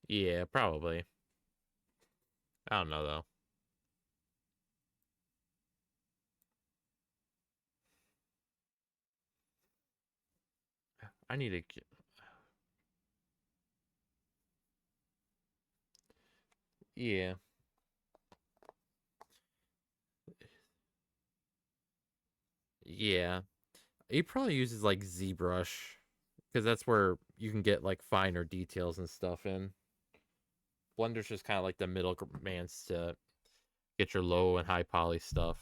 Yeah, probably. I don't know though. I need to get... Yeah. Yeah. He probably uses like ZBrush because that's where you can get like finer details and stuff in. Blender's just kind of like the middle man's to Get your low and high poly stuff.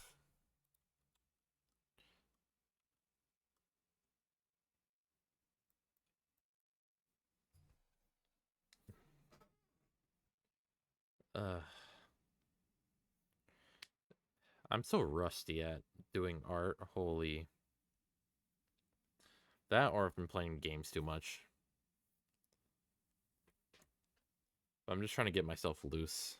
Uh, I'm so rusty at doing art. Holy. That or I've been playing games too much. I'm just trying to get myself loose.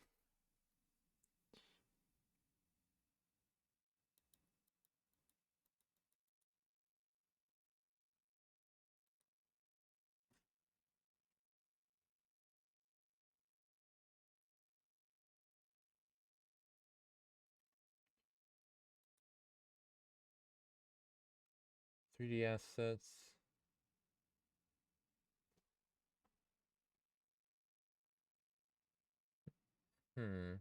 .3D assets. Hmm.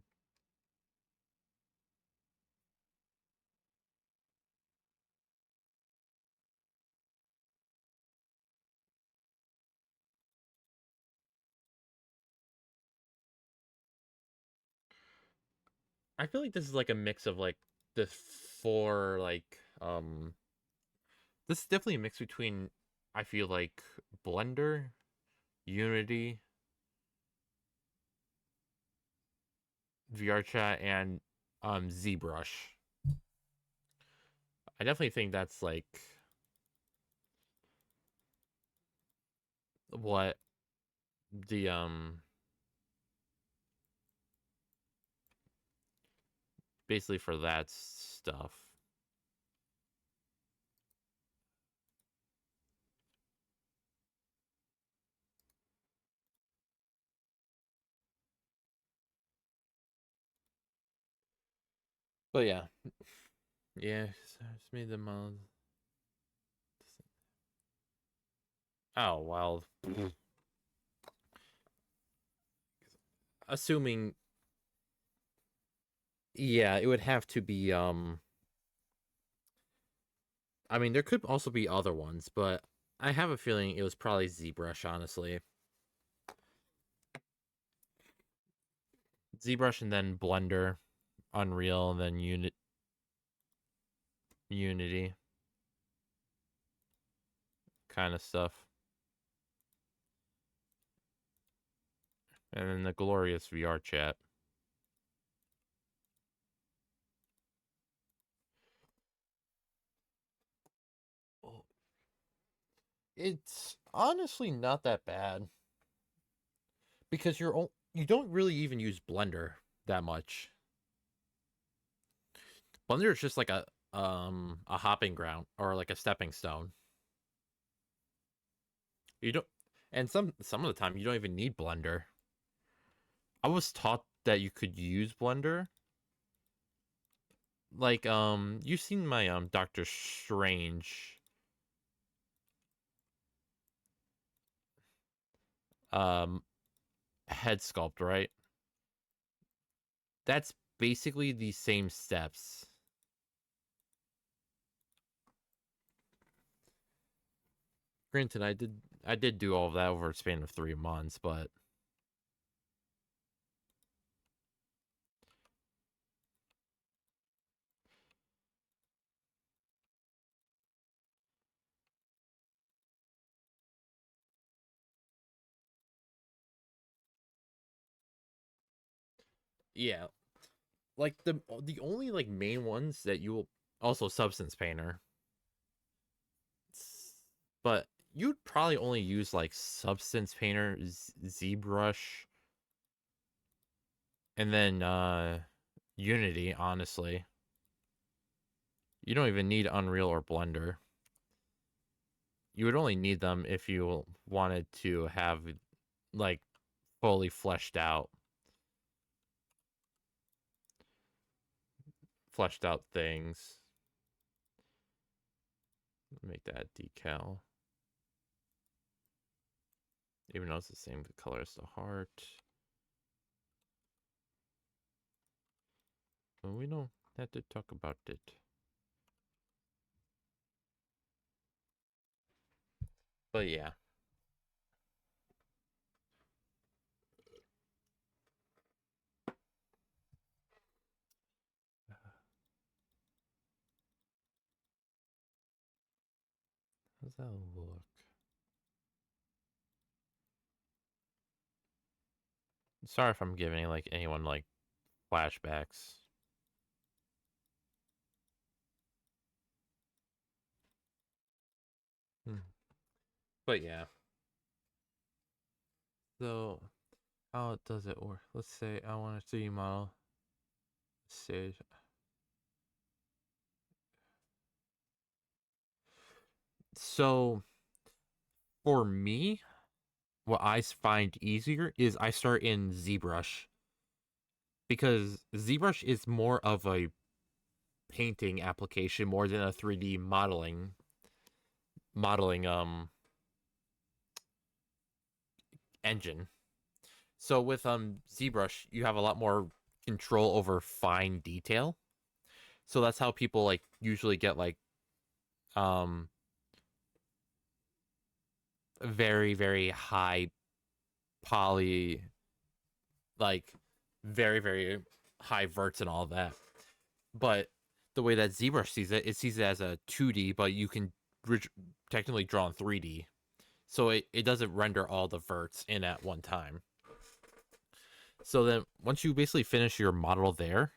I feel like this is like a mix of like the four this is definitely a mix between I feel like Blender, Unity, VRChat, and ZBrush. I definitely think that's like what the basically for that stuff. But yeah. Yeah, it's made them oh well. Assuming yeah, it would have to be I mean there could also be other ones, but I have a feeling it was probably ZBrush, honestly. ZBrush and then Blender, Unreal, and then Unity kind of stuff. And then the glorious VRChat. It's honestly not that bad because you don't really even use Blender that much. Blender is just like a hopping ground or like a stepping stone. You don't and some of the time you don't even need Blender. I was taught that you could use Blender. Like you've seen my Doctor Strange um head sculpt, right? That's basically the same steps. Granted, I did do all of that over a span of 3 months, but yeah, like the only like main ones that you will also Substance Painter, but you'd probably only use like Substance Painter, ZBrush, and then Unity. Honestly, you don't even need Unreal or Blender. You would only need them if you wanted to have like fully fleshed out things. Make that decal. Even though it's the same color as the heart. But we don't have to talk about it. But yeah. How's that look? Sorry if I'm giving like anyone like flashbacks. But yeah. So how does it work? Let's say I want a 3D model stage. So for me, what I find easier is I start in ZBrush because ZBrush is more of a painting application more than a 3D modeling engine. So with ZBrush, you have a lot more control over fine detail. So that's how people like usually get like um very very high poly, like very high verts and all that. But the way that ZBrush sees it, it sees it as a 2D, but you can technically draw in 3D. So it doesn't render all the verts in at one time. So then once you basically finish your model there,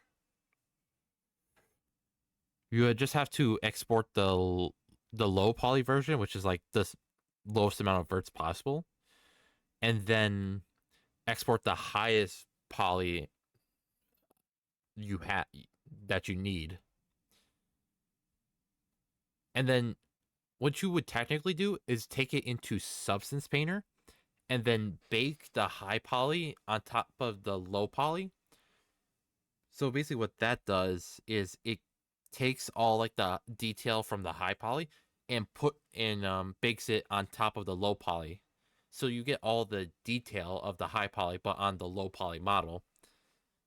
you just have to export the low poly version, which is like the lowest amount of verts possible, and then export the highest poly you have that you need. And then what you would technically do is take it into Substance Painter and then bake the high poly on top of the low poly. So basically what that does is it takes all like the detail from the high poly and bakes it on top of the low poly. So you get all the detail of the high poly but on the low poly model.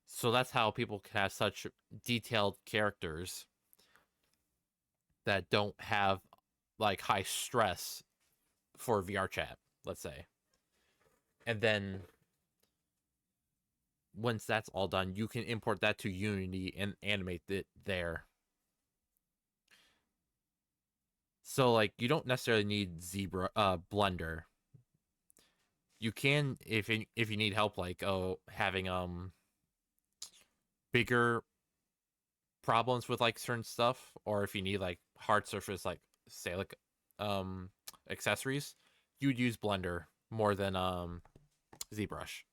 So that's how people can have such detailed characters that don't have like high stress for VR chat, let's say. And then once that's all done, you can import that to Unity and animate it there. So like you don't necessarily need Blender. You can if you need help like having bigger problems with like certain stuff, or if you need like hard surface like say like um accessories, you'd use Blender more than ZBrush.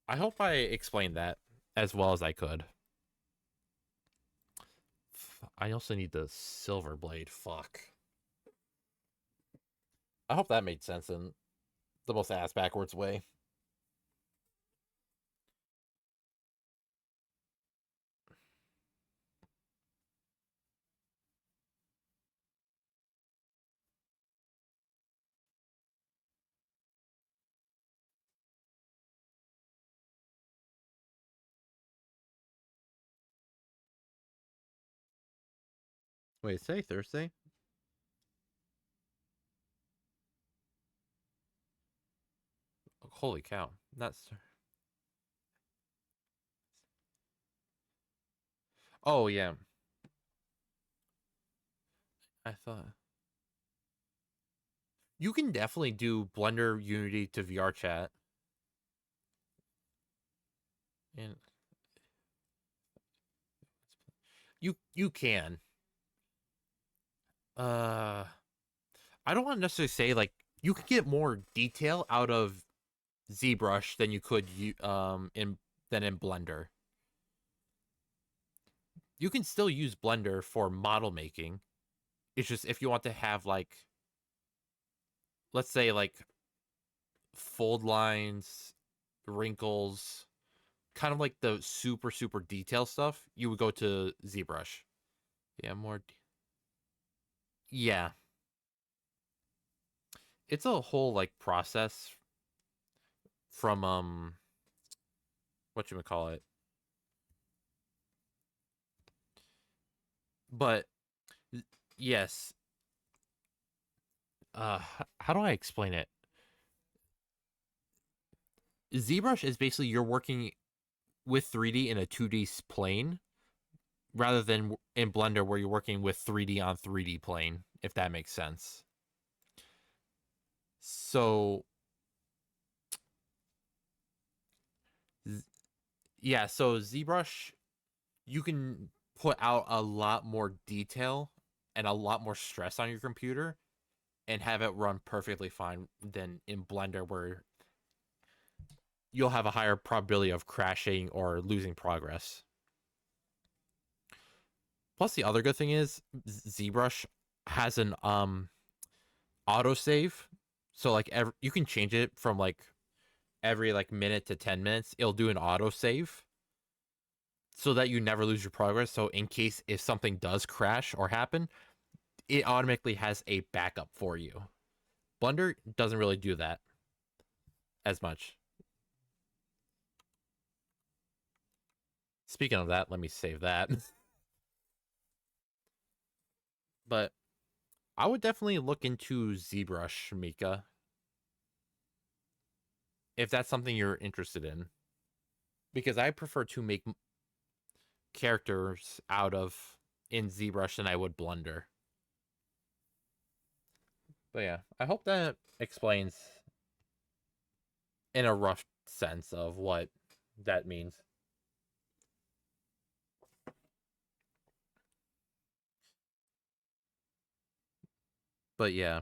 I hope I explained that as well as I could. I also need the silver blade. Fuck. I hope that made sense in the most ass backwards way. Wait, say Thursday? Holy cow. That's. Oh, yeah. I thought. You can definitely do Blender Unity to VR chat. And you can. Uh I don't want to necessarily say like you could get more detail out of ZBrush than you could in Blender. You can still use Blender for model making. It's just if you want to have like let's say like fold lines, wrinkles, kind of like the super detail stuff, you would go to ZBrush. Yeah, yeah. It's a whole like process from what you would call it. But yes, how do I explain it? ZBrush is basically you're working with 3D in a 2D plane, rather than in Blender where you're working with 3D on 3D plane, if that makes sense. So yeah, so ZBrush, you can put out a lot more detail and a lot more stress on your computer and have it run perfectly fine than in Blender where you'll have a higher probability of crashing or losing progress. Plus, the other good thing is ZBrush has an autosave, so like you can change it from like every like minute to 10 minutes. It'll do an autosave so that you never lose your progress. So in case if something does crash or happen, it automatically has a backup for you. Blender doesn't really do that as much. Speaking of that, let me save that. But I would definitely look into ZBrush, Mika, if that's something you're interested in. Because I prefer to make characters out of in ZBrush than I would Blender. But yeah, I hope that explains in a rough sense of what that means. But yeah,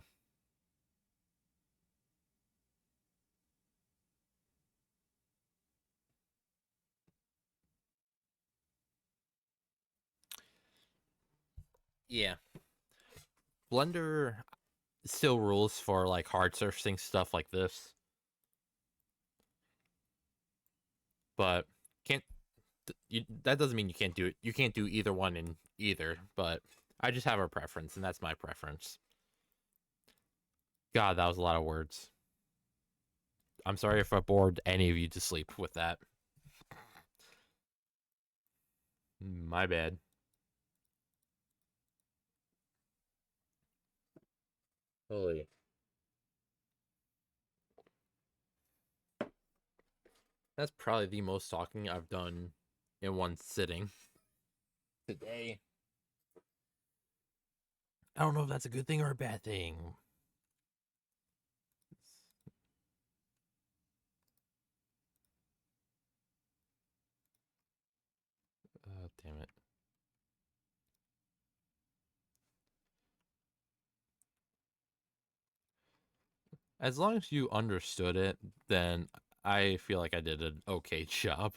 yeah, Blender still rules for like hard surfacing stuff like this, but can't that doesn't mean you can't do it. You can't do either one in either, but I just have a preference, and that's my preference. God, that was a lot of words. I'm sorry if I bored any of you to sleep with that. My bad. Holy. That's probably the most talking I've done in one sitting today. I don't know if that's a good thing or a bad thing. Damn it. As long as you understood it, then I feel like I did an okay job.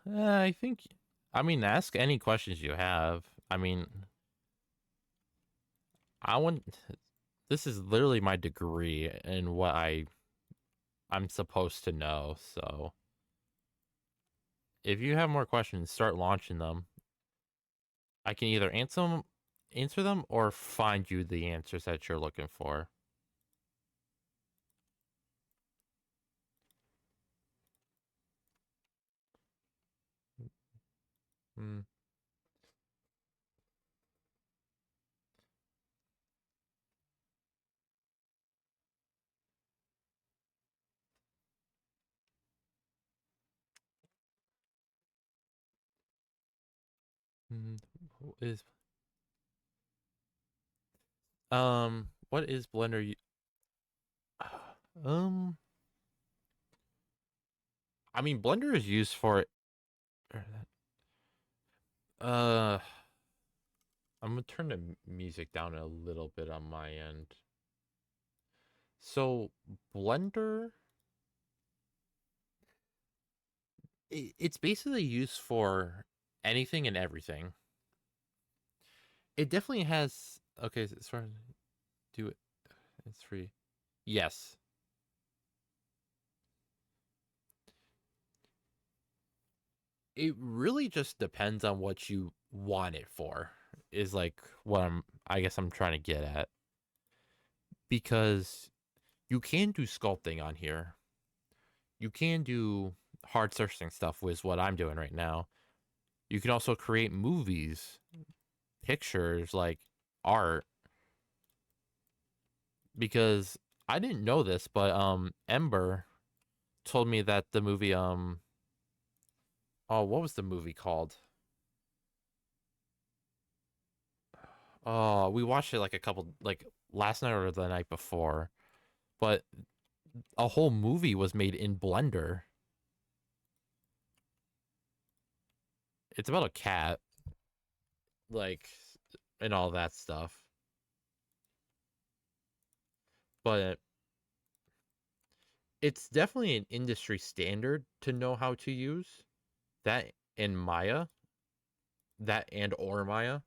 I think, I mean, ask any questions you have. I mean, I want, this is literally my degree in what I'm supposed to know. So if you have more questions, start launching them. I can either answer them, or find you the answers that you're looking for. Mm, mm, is what is Blender? Um, I mean, Blender is used for uh. I'm gonna turn the music down a little bit on my end. So Blender, it's basically used for anything and everything. It definitely has. Okay, as far as do it, it's free. Yes, it really just depends on what you want it for. is like what I guess I'm trying to get at, because you can do sculpting on here. You can do hard surfacing stuff, which is what I'm doing right now. You can also create movies, pictures, like art, because I didn't know this, but Ember told me that the movie oh, what was the movie called? Oh, we watched it like a couple, like last night or the night before, but a whole movie was made in Blender. It's about a cat, like, and all that stuff. But it's definitely an industry standard to know how to use that in Maya, that and or Maya,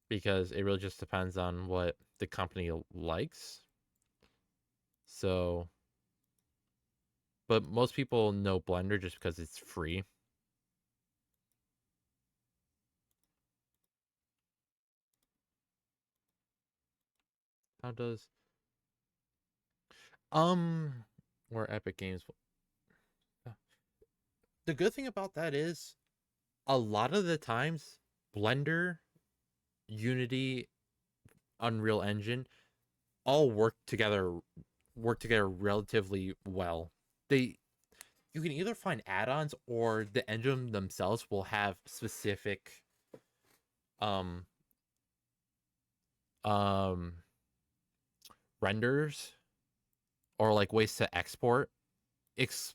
because it really just depends on what the company likes. So, but most people know Blender just because it's free. How does um or Epic Games? The good thing about that is a lot of the times Blender, Unity, Unreal Engine all work together relatively well. They You can either find add-ons or the engine themselves will have specific um um renders or like ways to export ex-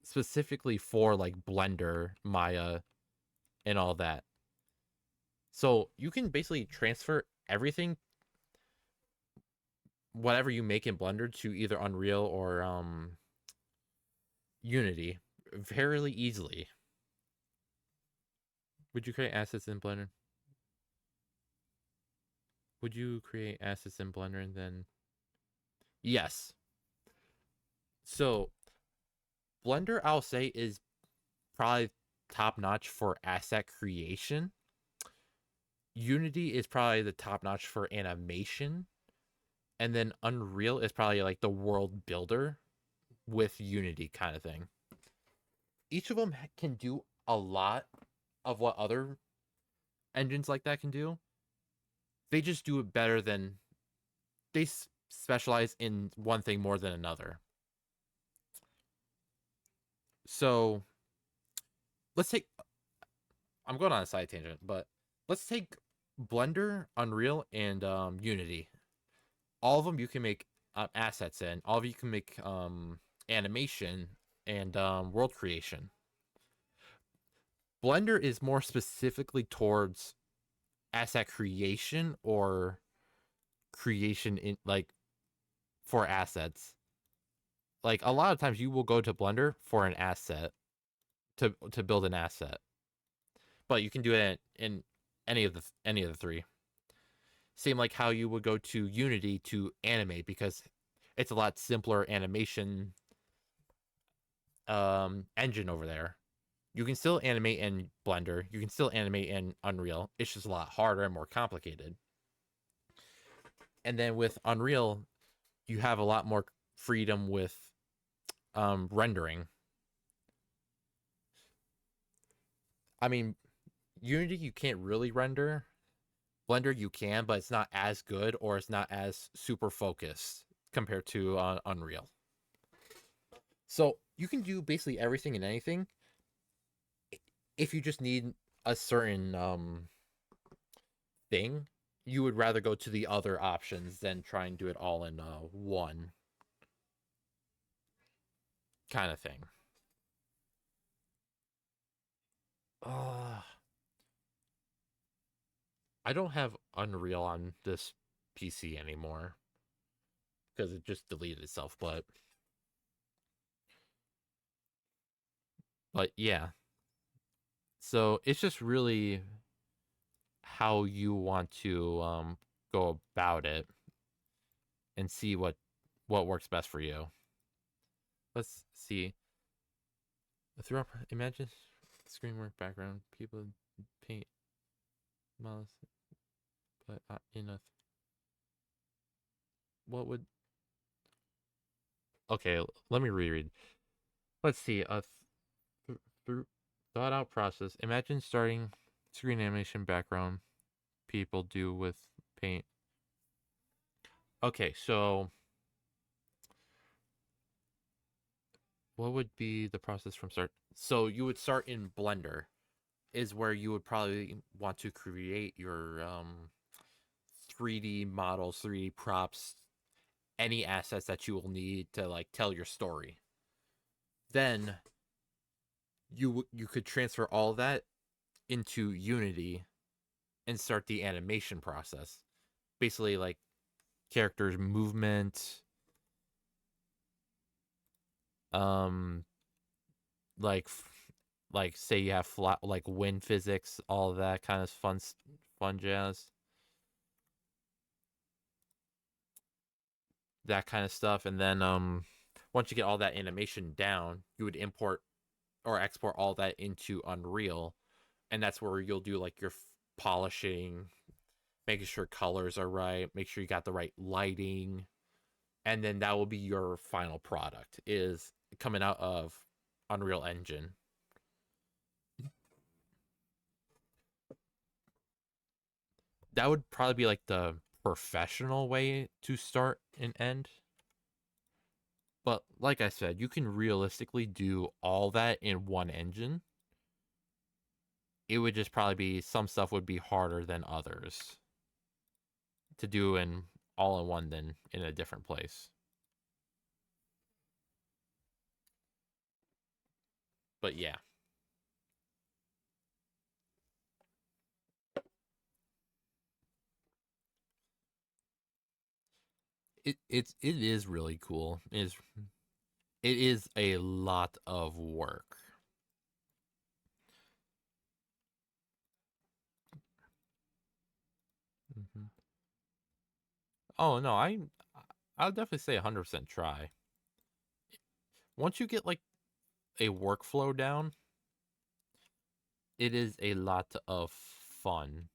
specifically for like Blender, Maya, and all that. So you can basically transfer everything, whatever you make in Blender, to either Unreal or Unity fairly easily. Would you create assets in Blender? Would you create assets in Blender and then yes. So Blender, I'll say, is probably top notch for asset creation. Unity is probably the top notch for animation. And then Unreal is probably like the world builder with Unity kind of thing. Each of them can do a lot of what other engines like that can do. They just do it better than they specialize in one thing more than another. So let's take, I'm going on a side tangent, but let's take Blender, Unreal, and Unity. All of them you can make assets in. All of you can make animation and world creation. Blender is more specifically towards asset creation or creation in like for assets. Like a lot of times you will go to Blender for an asset to build an asset, but you can do it in any of the three. Same like how you would go to Unity to animate because it's a lot simpler animation engine over there. You can still animate in Blender. You can still animate in Unreal. It's just a lot harder and more complicated. And then with Unreal, you have a lot more freedom with rendering. I mean, Unity you can't really render. Blender you can, but it's not as good or it's not as super focused compared to Unreal. So you can do basically everything and anything if you just need a certain thing. You would rather go to the other options than try and do it all in one kind of thing. Uh, I don't have Unreal on this PC anymore because it just deleted itself. But yeah, so it's just really how you want to go about it and see what works best for you. Let's see. Through imagine screen work background people paint Miles, but in a what would okay? Let me reread. Let's see. Through thought out process. Imagine starting screen animation background people do with paint. Okay, so what would be the process from start? So you would start in Blender, is where you would probably want to create your 3D models, 3D props, any assets that you will need to like tell your story. Then you could transfer all that into Unity and start the animation process. Basically like characters movement, um like like say you have flat like wind physics, all of that kind of fun jazz. That kind of stuff, and then once you get all that animation down, you would import or export all that into Unreal, and that's where you'll do like your polishing, making sure colors are right, make sure you got the right lighting, and then that will be your final product is coming out of Unreal Engine. That would probably be like the professional way to start and end. But like I said, you can realistically do all that in one engine. It would just probably be some stuff would be harder than others to do in all in one than in a different place. But yeah. It is really cool. It is a lot of work. Mm-hmm. Oh no, I'll definitely say 100% try. Once you get like a workflow down, it is a lot of fun.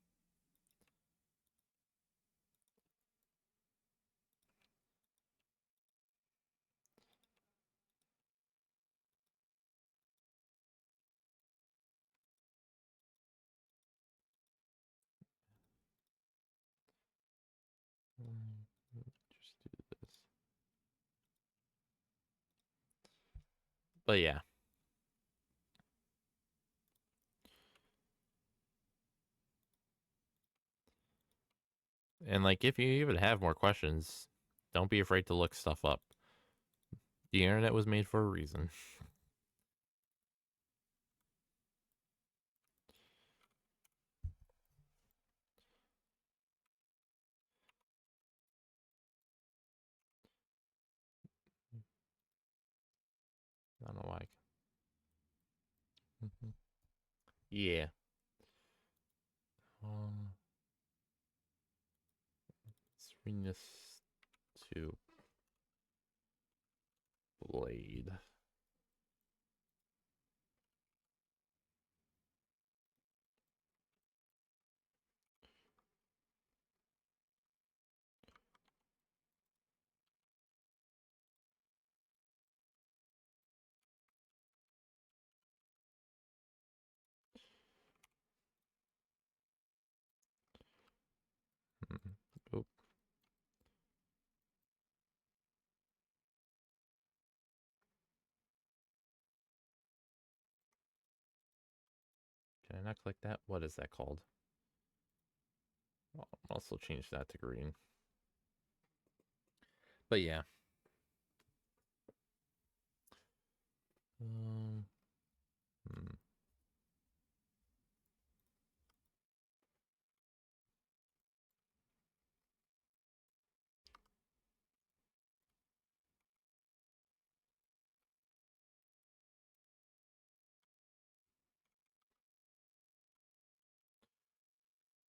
Just do this. But yeah. And like if you even have more questions, don't be afraid to look stuff up. The internet was made for a reason. I don't know why. Yeah. Um, let's bring this to Blade. Oh, can I not click that? What is that called? I'll also change that to green. But yeah. Um, hmm.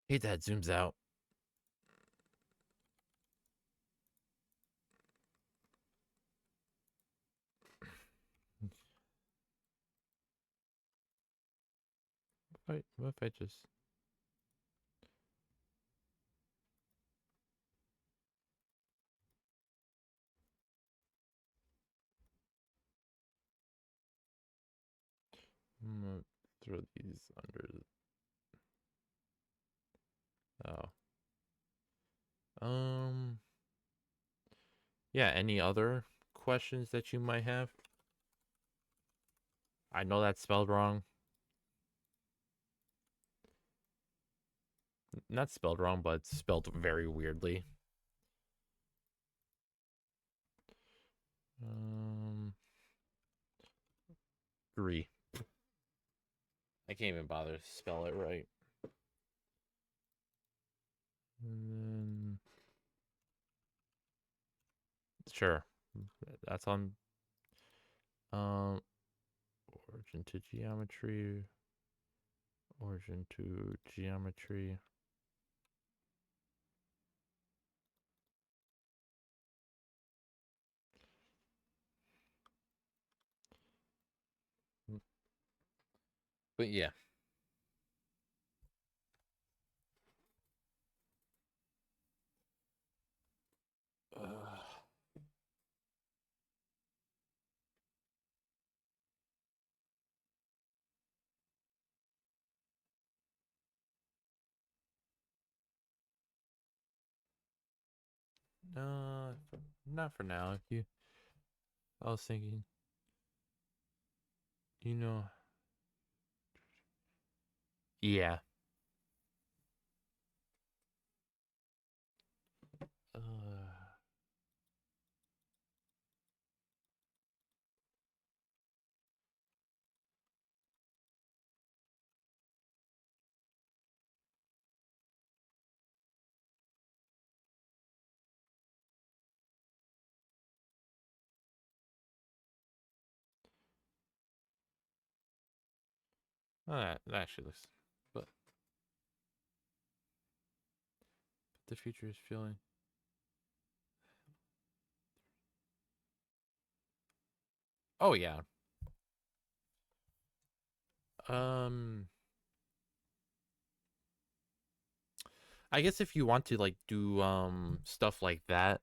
Hate that zooms out. What if I just I'm gonna throw these under. Oh. Yeah, any other questions that you might have? I know that's spelled wrong. Not spelled wrong, but it's spelled very weirdly. Three. I can't even bother to spell it right. And then, sure, that's on. Origin to geometry. Origin to geometry. But yeah. Uh, not for now. I was thinking, you know, yeah. Uh, that actually looks, but the future is feeling. Oh yeah. Um, I guess if you want to like do stuff like that,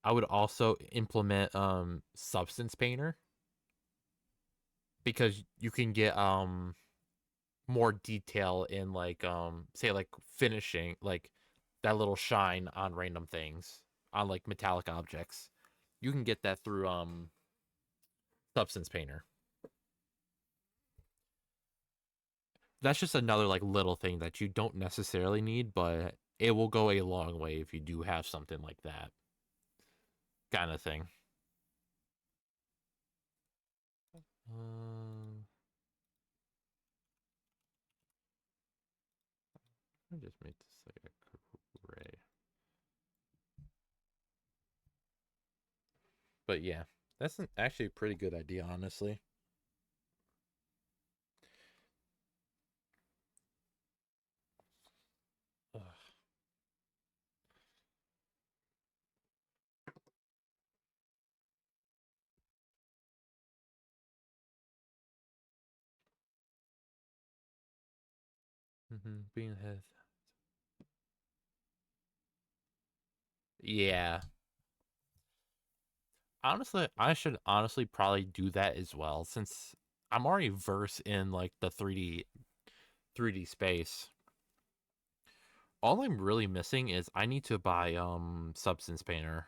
I would also implement Substance Painter because you can get more detail in like say like finishing like that little shine on random things on like metallic objects. You can get that through Substance Painter. That's just another like little thing that you don't necessarily need, but it will go a long way if you do have something like that kind of thing. Um, I just made this like a gray, but yeah, that's actually a pretty good idea, honestly. Ugh. Being ahead. Yeah, honestly, I should honestly probably do that as well since I'm already versed in like the 3D space. All I'm really missing is I need to buy Substance Painter.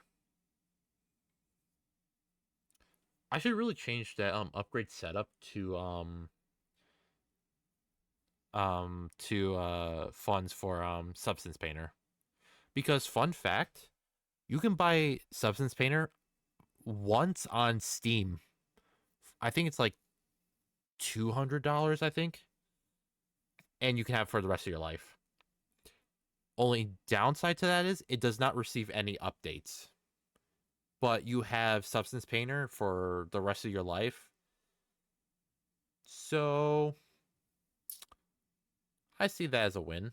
I should really change that upgrade setup to funds for Substance Painter. Because fun fact, you can buy Substance Painter once on Steam. I think it's like $200, I think, and you can have it for the rest of your life. Only downside to that is it does not receive any updates. But you have Substance Painter for the rest of your life. So I see that as a win.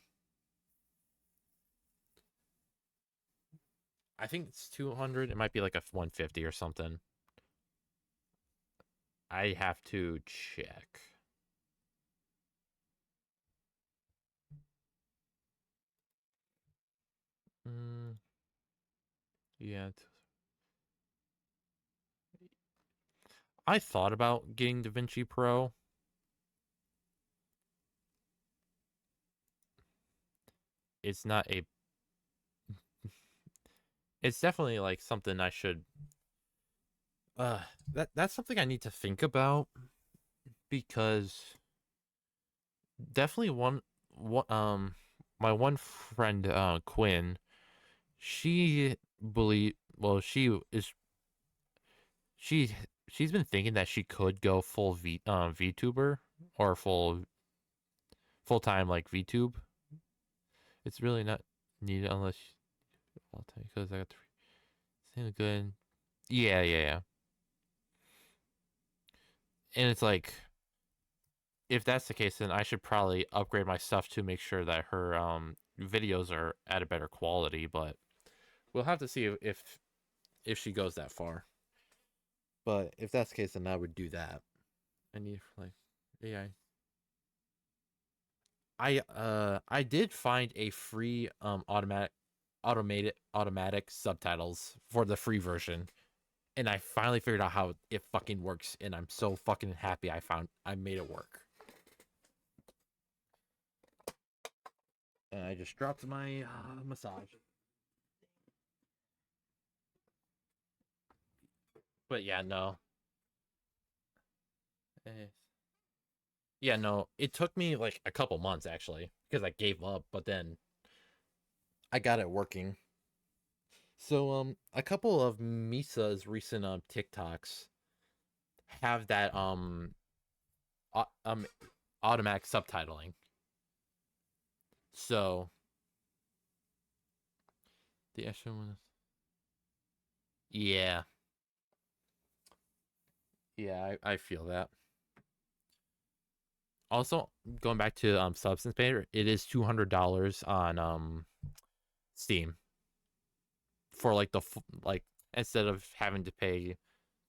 I think it's 200. It might be like a 150 or something. I have to check. Mm, yeah. I thought about getting DaVinci Pro, it's not a. It's definitely like something I should. That's something I need to think about because definitely one my one friend Quinn, she believe well she she's been thinking that she could go full VTuber or full time like VTube. It's really not needed unless I'll tell you because I got three. Good. Yeah. And it's like if that's the case, then I should probably upgrade my stuff to make sure that her videos are at a better quality. But we'll have to see if she goes that far. But if that's the case, then I would do that. I need like AI. I did find a free automatic subtitles for the free version, and I finally figured out how it fucking works, and I'm so fucking happy I made it work. And I just dropped my massage. But yeah, no. Eh. Yeah, no. It took me like a couple months actually because I gave up, but then I got it working. So a couple of Misa's recent TikToks have that au- um automatic subtitling. So the extra one. Yeah. Yeah, I feel that. Also, going back to Substance Painter, it is $200 on Steam for like like instead of having to pay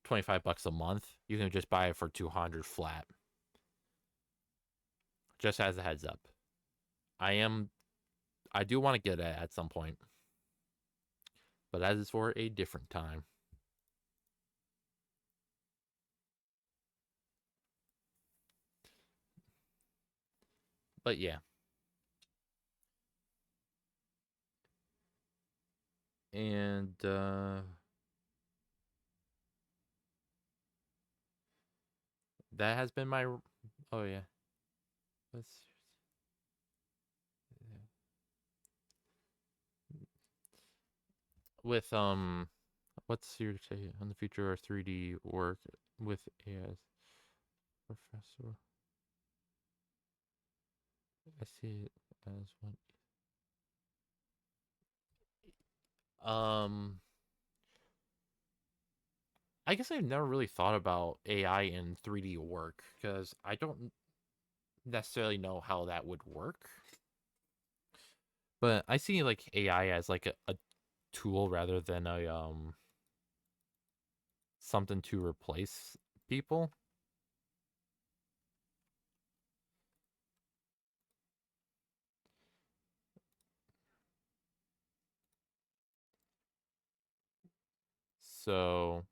25 bucks a month, you can just buy it for 200 flat. Just as a heads up. I am I do want to get it at some point, but that is for a different time. But yeah. And that has been my oh yeah. Let's with what's your take on the future of 3D work with AI as professor? I see it as one. Um, I guess I've never really thought about AI in 3D work because I don't necessarily know how that would work. But I see like AI as like a tool rather than a something to replace people. So,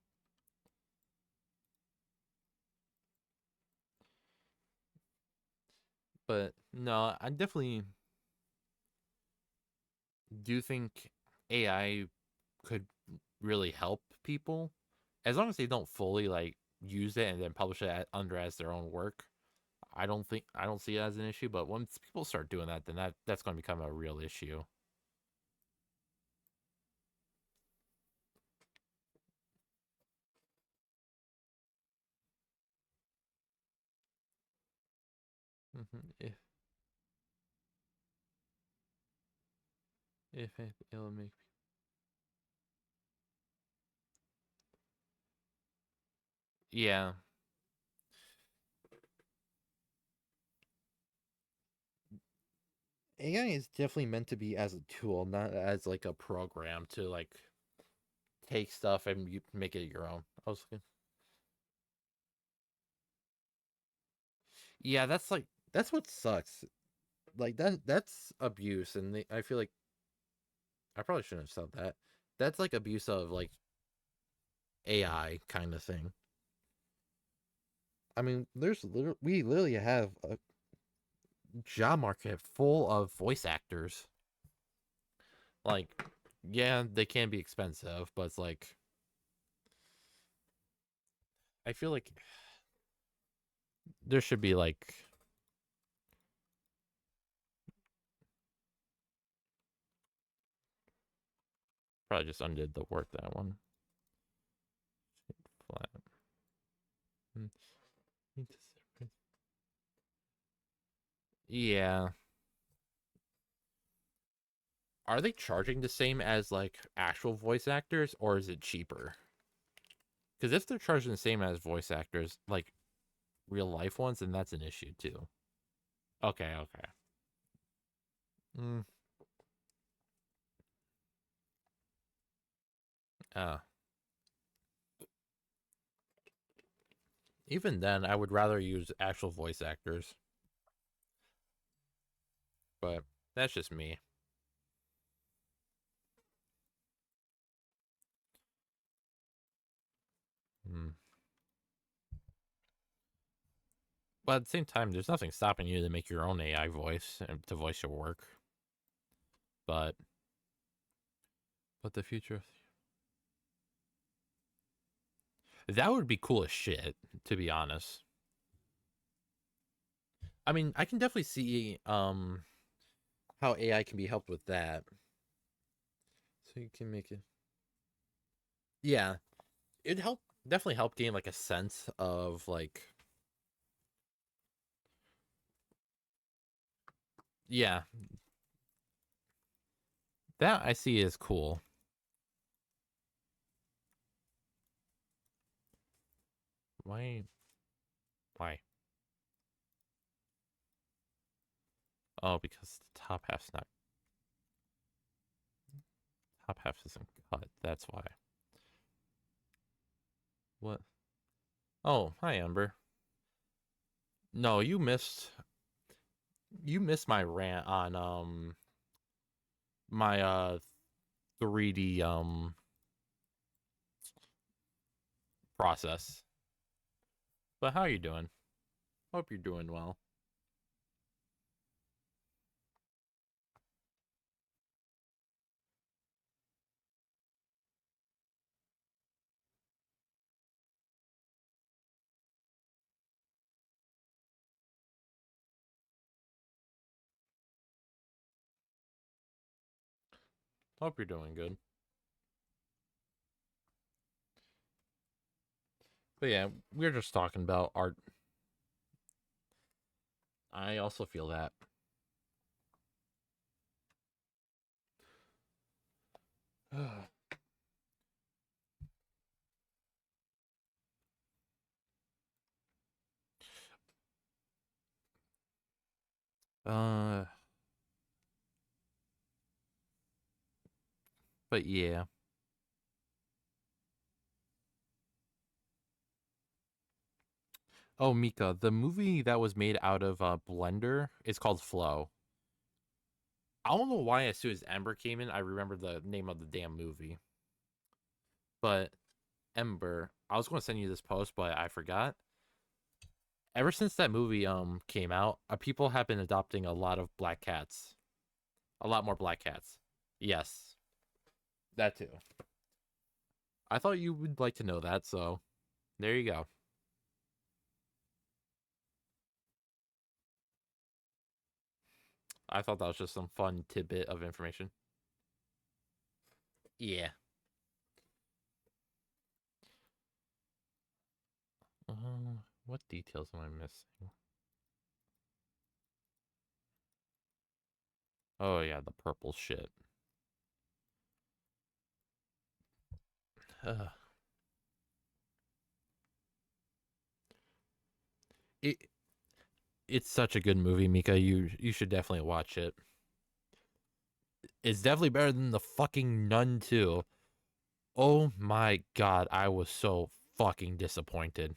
but no, I definitely do think AI could really help people as long as they don't fully like use it and then publish it under as their own work. I don't see it as an issue, but once people start doing that, then that's going to become a real issue. If it'll make yeah. AI is definitely meant to be as a tool, not as like a program to like take stuff and you make it your own. I was looking. Yeah, that's like that's what sucks. Like that's abuse, and I feel like I probably shouldn't have said that. That's like abuse of like AI kind of thing. I mean, we literally have a job market full of voice actors. Like, yeah, they can be expensive, but it's like I feel like there should be like probably just undid the work that one. Flat. Hmm. Yeah. Are they charging the same as like actual voice actors or is it cheaper? Because if they're charging the same as voice actors, like real life ones, then that's an issue too. Okay, okay. Mm. Uh, Even then, I would rather use actual voice actors, but that's just me. Mm. But at the same time, there's nothing stopping you to make your own AI voice and to voice your work. But the future, that would be cool as shit, to be honest. I mean, I can definitely see how AI can be helped with that. So you can make it. Yeah, it'd help definitely help gain like a sense of like yeah, that I see is cool. Why why? Oh, because the top half isn't cut. That's why. What? Oh, hi Ember. No, you missed my rant on my 3D process. But how are you doing? Hope you're doing well. Hope you're doing good. But yeah, we're just talking about art. I also feel that. uh but yeah. Oh, Mika, the movie that was made out of Blender is called Flow. I don't know why as soon as Ember came in, I remember the name of the damn movie. But Ember, I was going to send you this post, but I forgot. Ever since that movie came out, people have been adopting a lot of black cats. A lot more black cats. Yes, that too. I thought you would like to know that, so there you go. I thought that was just some fun tidbit of information. Yeah. What details am I missing? Oh yeah, the purple shit. Ugh. It it's such a good movie, Mika. You should definitely watch it. It's definitely better than the fucking Nun 2. Oh my god, I was so fucking disappointed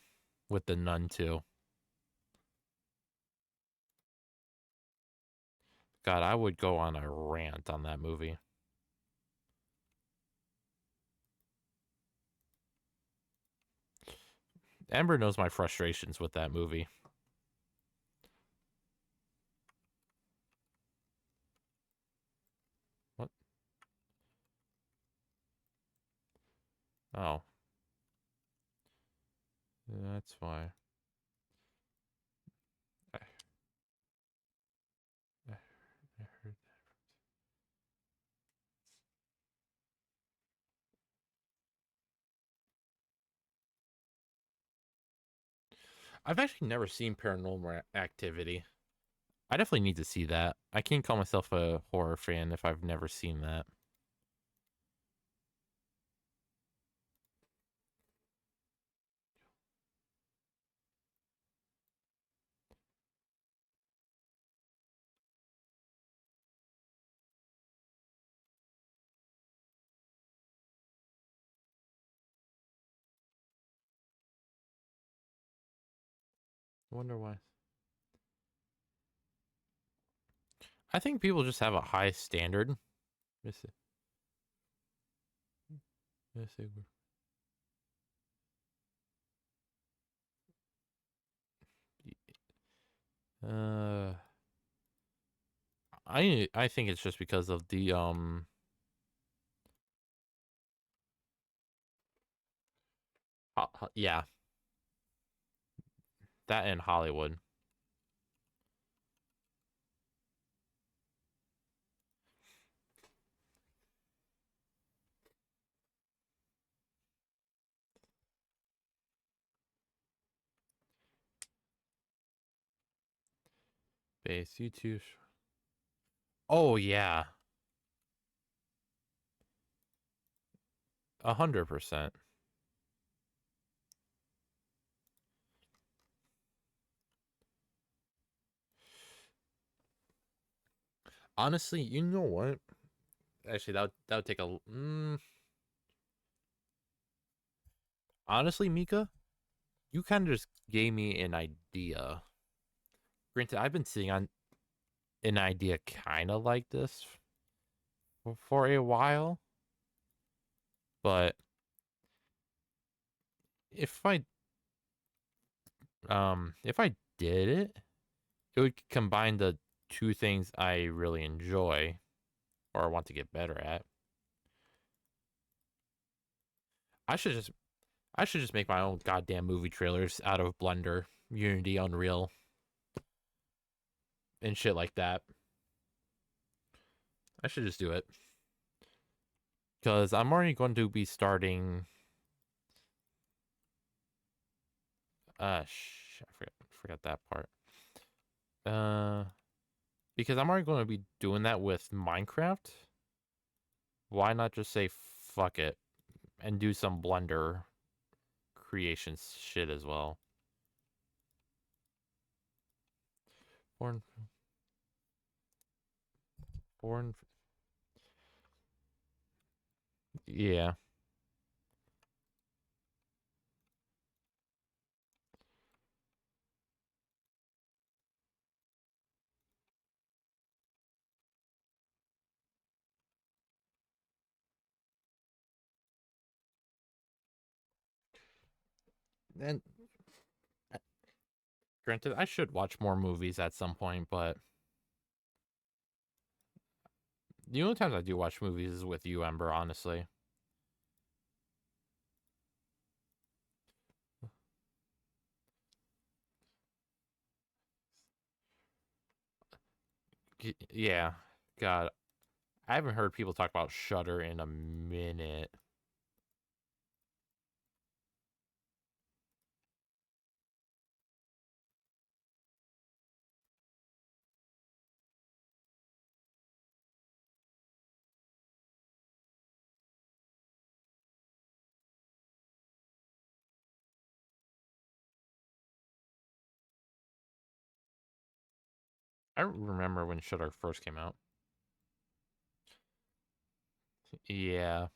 with the Nun 2. God, I would go on a rant on that movie. Amber knows my frustrations with that movie. What? Oh, that's why. I, I heard. I've actually never seen Paranormal Activity. I definitely need to see that. I can't call myself a horror fan if I've never seen that. I wonder why. I think people just have a high standard. Let me see. Let me see. Uh, I think it's just because of the yeah, that in Hollywood. Base YouTube. Oh yeah, 100%. Honestly, you know what? Actually, that would take a. Honestly, Mika, you kind of just gave me an idea. Granted, I've been sitting on an idea kind of like this for a while, but if I did it, it would combine the two things I really enjoy or want to get better at. I should just I should just make my own goddamn movie trailers out of Blender, Unity, Unreal, and shit like that. I should just do it because I'm already going to be starting. I forgot that part. Uh, because I'm already going to be doing that with Minecraft. Why not just say fuck it and do some Blender creation shit as well? Foreign, foreign, yeah. And uh, granted, I should watch more movies at some point, but the only times I do watch movies is with you, Ember. Honestly, yeah. God, I haven't heard people talk about Shutter in a minute. I remember when Shutter first came out. Yeah.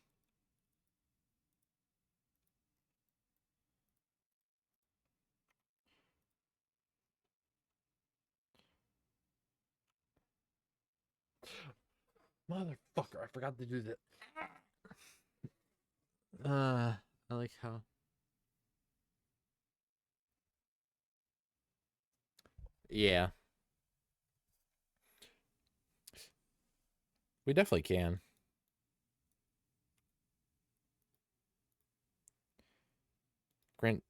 Motherfucker, I forgot to do that. I like how. Yeah, we definitely can. Grant,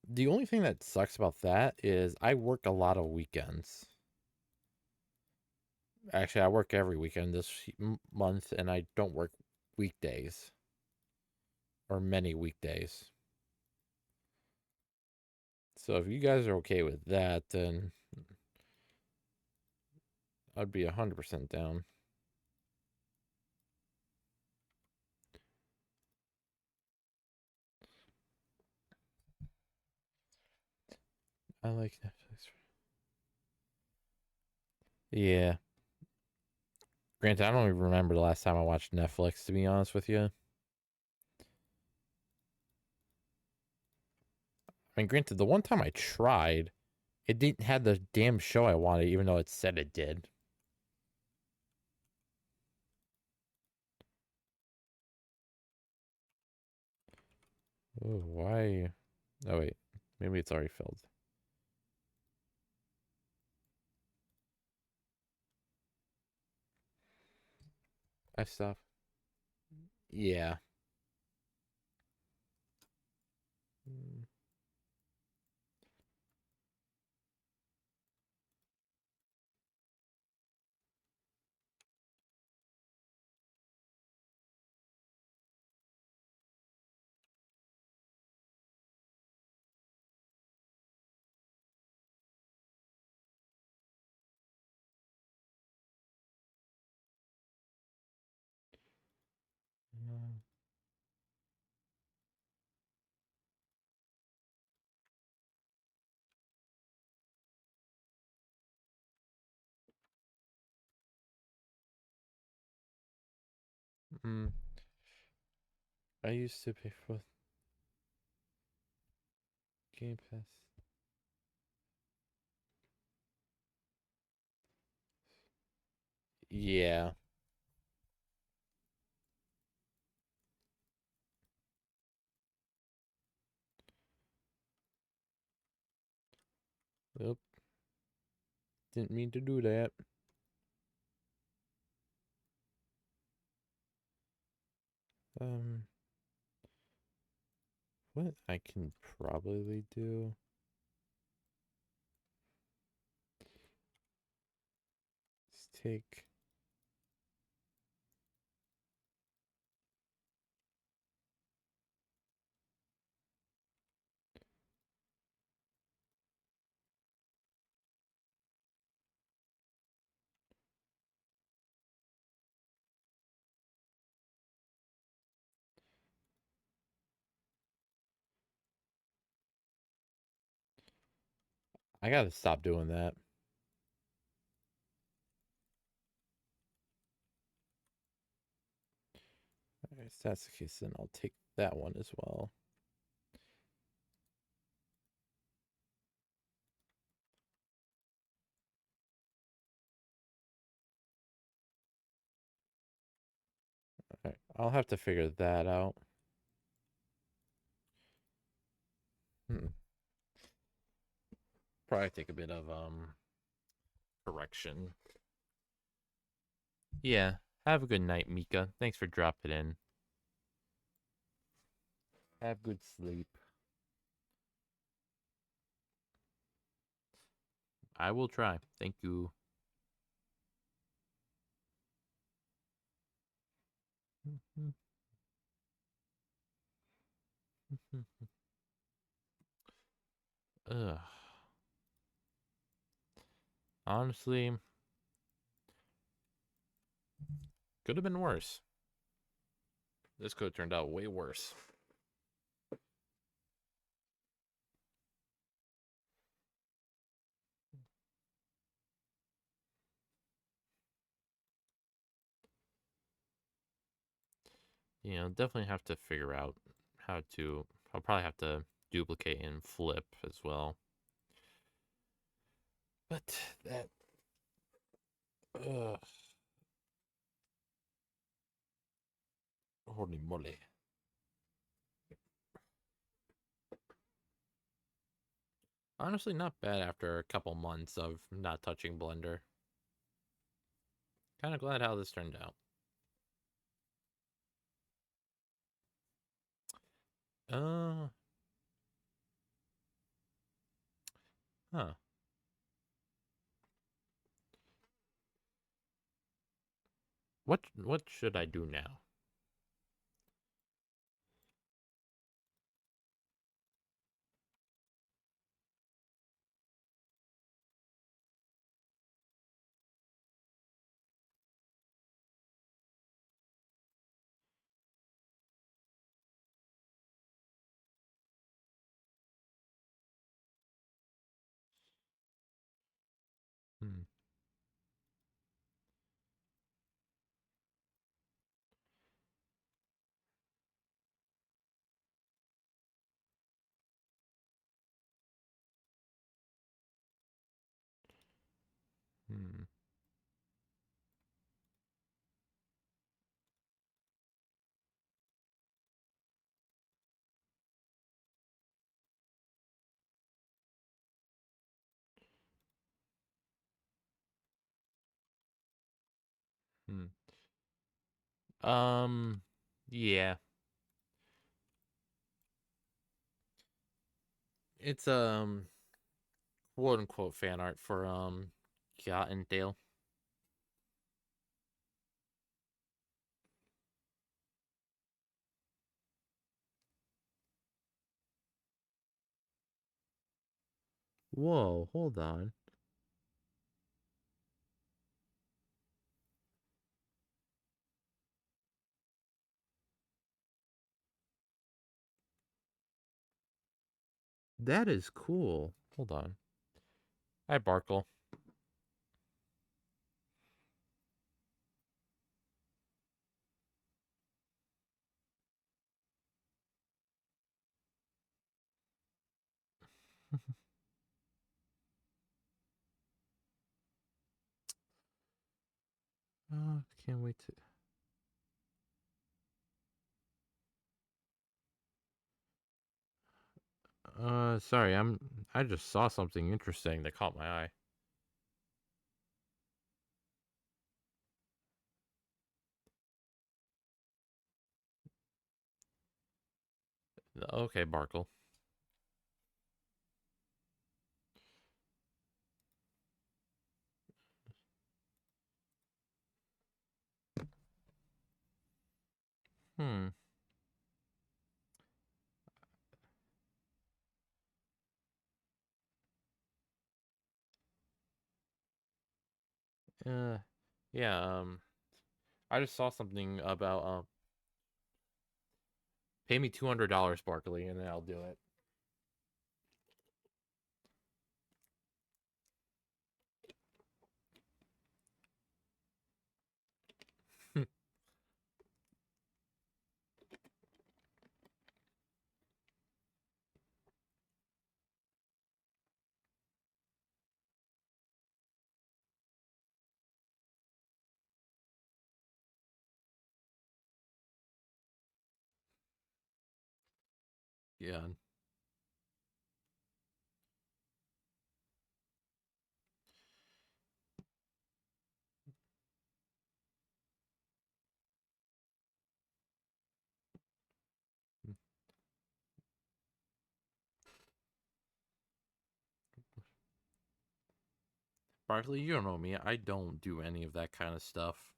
the only thing that sucks about that is I work a lot of weekends. Actually, I work every weekend this month, and I don't work weekdays or many weekdays. So if you guys are okay with that, then I'd be 100% down. I like Netflix. Yeah. Granted, I don't even remember the last time I watched Netflix, to be honest with you. I mean, granted, the one time I tried, it didn't have the damn show I wanted, even though it said it did. Oh, why? Oh, wait. Maybe it's already filled. I stopped. Yeah. Mm. Mm. I used to pay for Game Pass. Yeah. Oop. Didn't mean to do that. What I can probably do is take. I gotta stop doing that. Alright, if that's the case, then I'll take that one as well. Alright, I'll have to figure that out. Probably take a bit of correction. Yeah. Have a good night, Mika. Thanks for dropping in. Have good sleep. I will try. Thank you. Ugh. Honestly, could have been worse. This could have turned out way worse. You know, definitely have to figure out how to. I'll probably have to duplicate and flip as well. But that. Ugh. Holy moly. Honestly, not bad after a couple months of not touching Blender. Kind of glad how this turned out. Uh, Huh. What should I do now? Hmm. Hmm. Hmm. Um. Yeah. It's quote unquote fan art for Dale. Whoa, hold on. That is cool. Hold on. Hi, Barkle. Can't wait to. Sorry, I just saw something interesting that caught my eye. Okay, Barkle. Hmm. Uh, yeah. I just saw something about pay me $200, Barkley, and then I'll do it. Yeah. Barkley, you don't know me. I don't do any of that kind of stuff.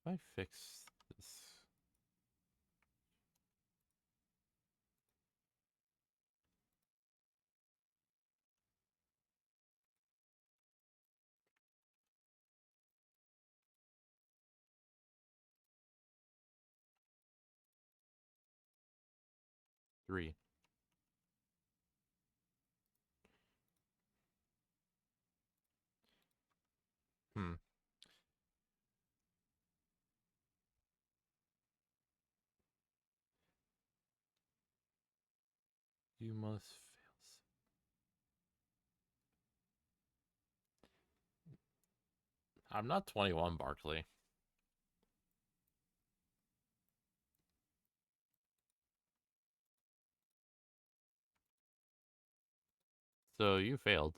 If I fix this. 3. Hmm. You must fail. I'm not 21, Barkley. So you failed.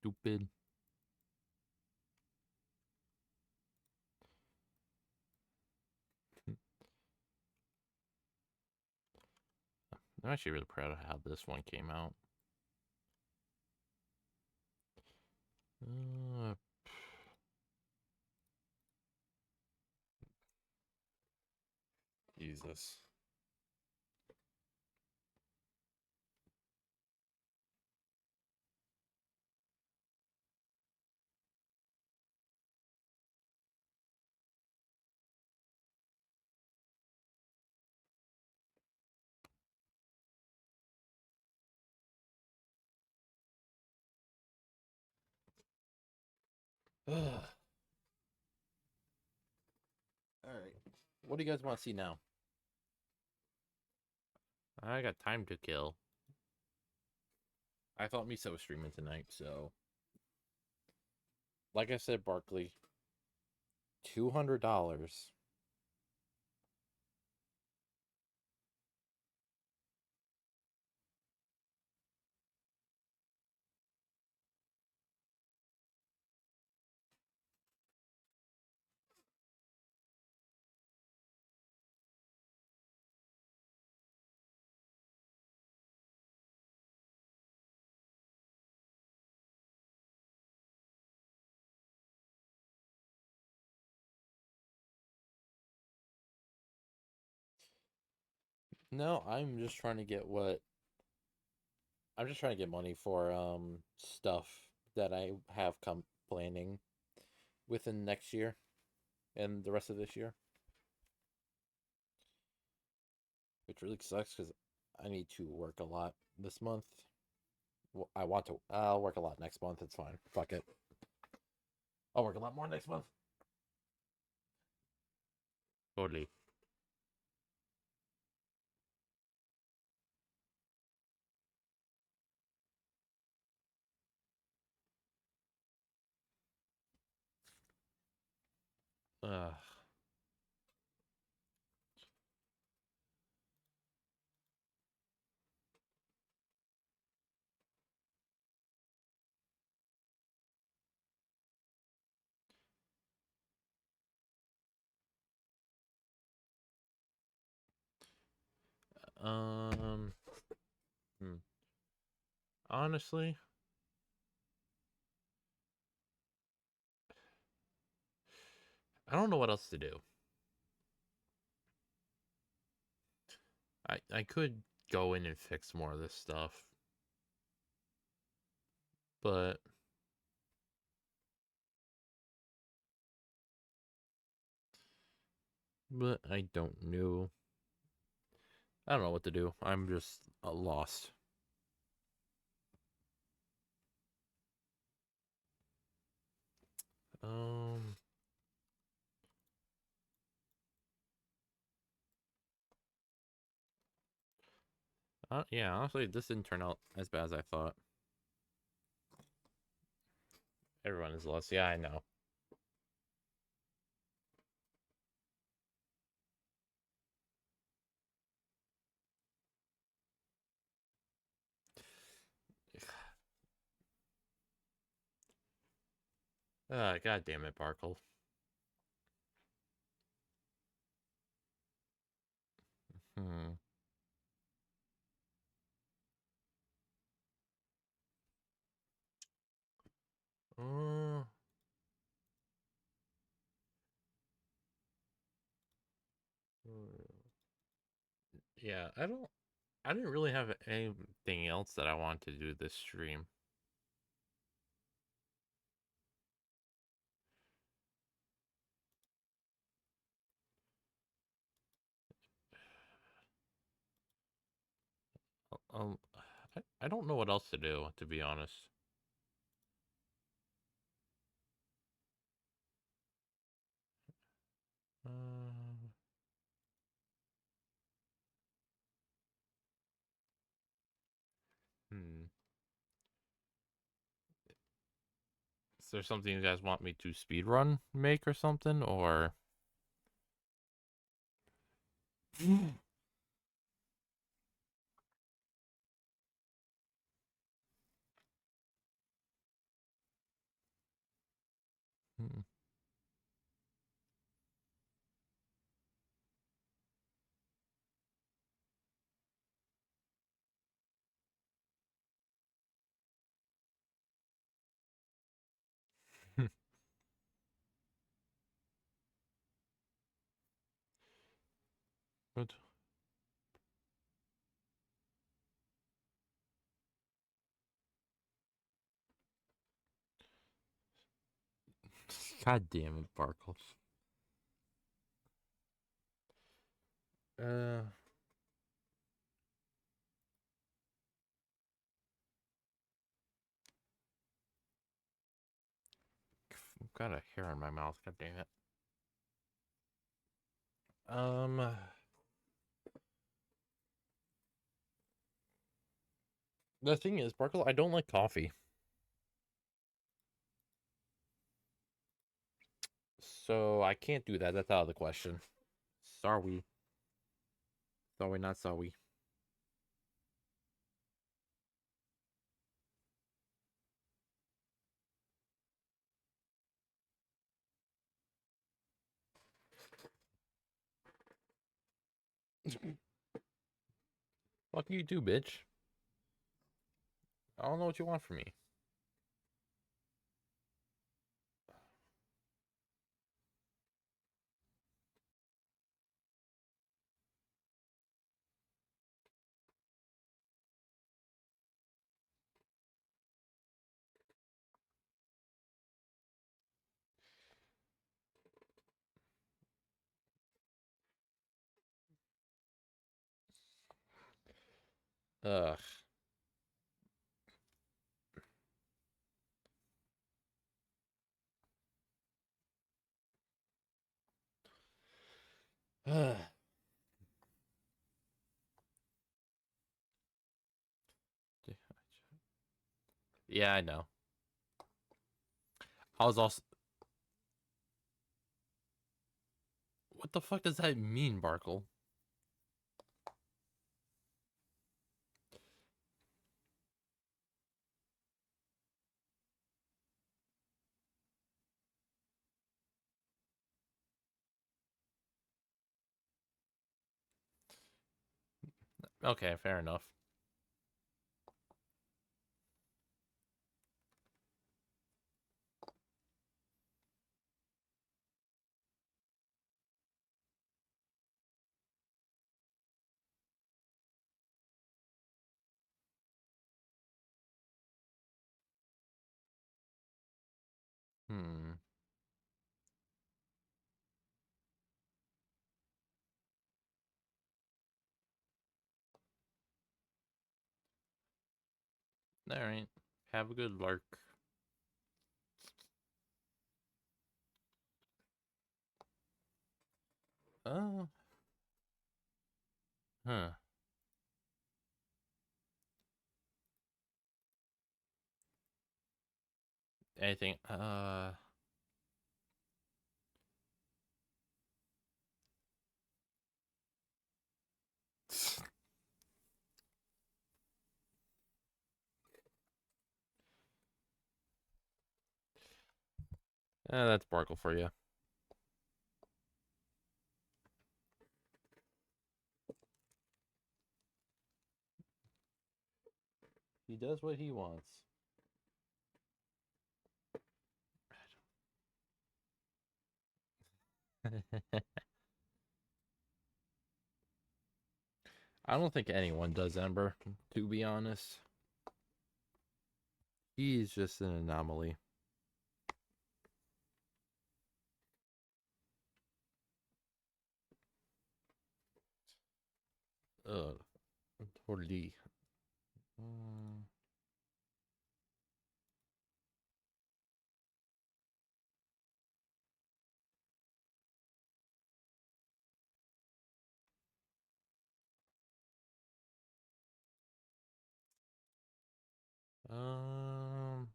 Stupid. I'm actually really proud of how this one came out. Jesus. Ugh. All right. What do you guys want to see now? I got time to kill. I thought Misa was streaming tonight, so like I said, Barkley, $200. No, I'm just trying to get what I'm just trying to get money for stuff that I have come planning within next year and the rest of this year. Which really sucks because I need to work a lot this month. Well, I'll work a lot next month. It's fine. Fuck it. I'll work a lot more next month. Totally. Ugh. Um. Honestly, I don't know what else to do. I could go in and fix more of this stuff, but I don't know. I don't know what to do. I'm just lost. Um. Yeah, honestly, this didn't turn out as bad as I thought. Everyone is lost. Yeah, I know. God damn it, Barkle. Hmm. Uh, yeah, I didn't really have anything else that I wanted to do this stream. Um, I don't know what else to do, to be honest. Uh, hmm. Is there something you guys want me to speedrun make or something, or? Hmm. What? God damn it, Barkle. Uh, I've got a hair in my mouth. God damn it. Um, the thing is, Barkle, I don't like coffee, so I can't do that. That's out of the question. Sorry, sorry, not sorry. Fuck you too, bitch. I don't know what you want from me. Ugh. Yeah, I know. I was also. What the fuck does that mean, Barkle? Okay, fair enough. Hmm. All right. Have a good lark. Oh. Huh. Anything? That's Barkle for you. He does what he wants. I don't think anyone does Ember, to be honest. He's just an anomaly. Ugh. Totally. Mm. Um.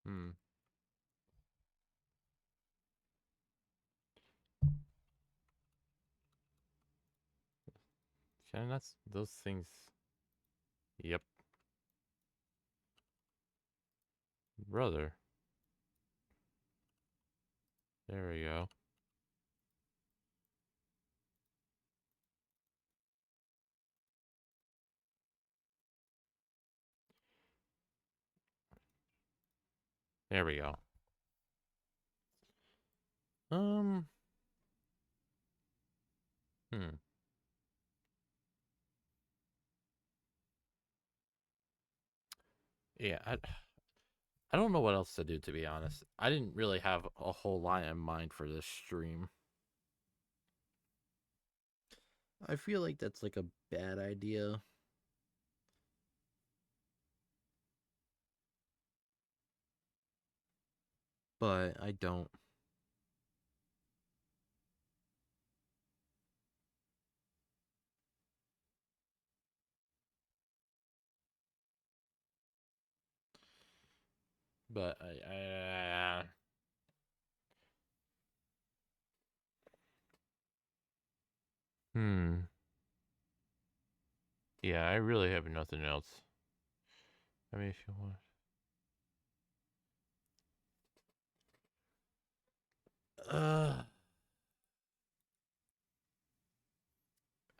Hmm. Can I not those things? Yep. Brother. There we go. There we go. Hmm. Yeah, I don't know what else to do, to be honest. I didn't really have a whole lot in mind for this stream. I feel like that's like a bad idea. But I don't. But hmm. Yeah, I really have nothing else. I mean, if you want.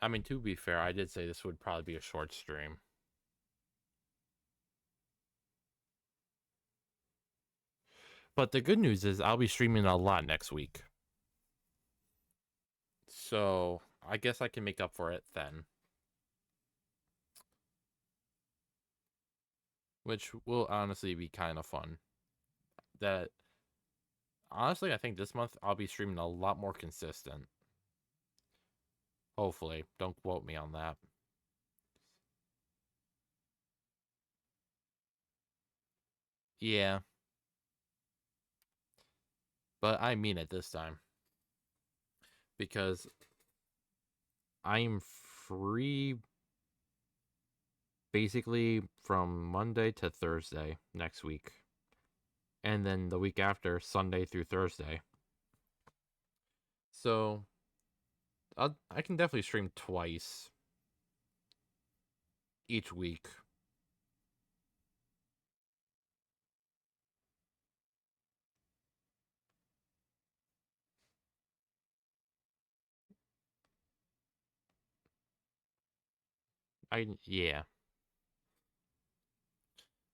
I mean, to be fair, I did say this would probably be a short stream. But the good news is I'll be streaming a lot next week. So I guess I can make up for it then. Which will honestly be kind of fun. That honestly, I think this month I'll be streaming a lot more consistent. Hopefully. Don't quote me on that. Yeah. But I mean it this time. Because I'm free basically from Monday to Thursday next week. And then the week after, Sunday through Thursday. So I can definitely stream twice each week. Yeah.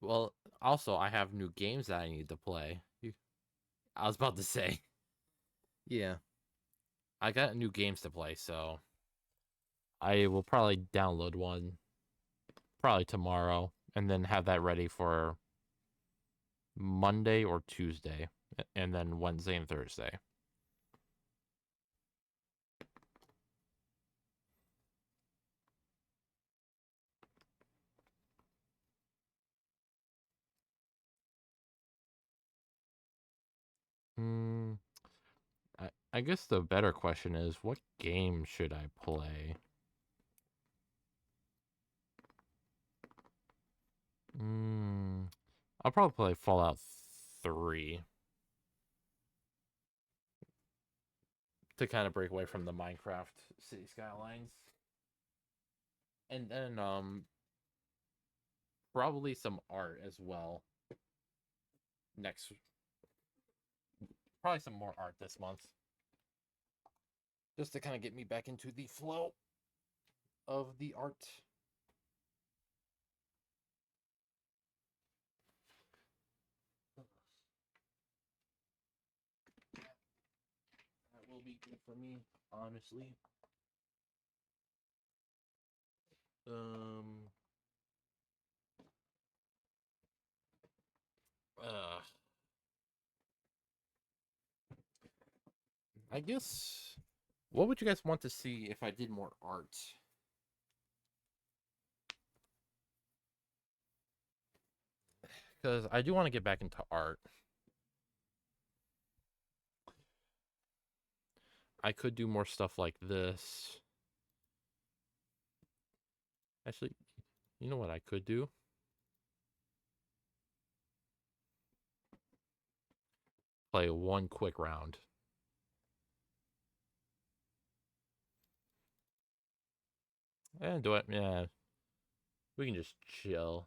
Well, also I have new games that I need to play. I was about to say Yeah. I got new games to play, so I will probably download one probably tomorrow and then have that ready for Monday or Tuesday and then Wednesday and Thursday. Hmm. I guess the better question is, what game should I play? I'll probably play Fallout 3 to kind of break away from the Minecraft City Skylines. And then probably some art as well. Next probably some more art this month. Just to kind of get me back into the flow of the art. That will be good for me, honestly. Um uh I guess what would you guys want to see if I did more art? Because I do want to get back into art. I could do more stuff like this. Actually, you know what I could do? Play one quick round. Do it. Yeah. We can just chill.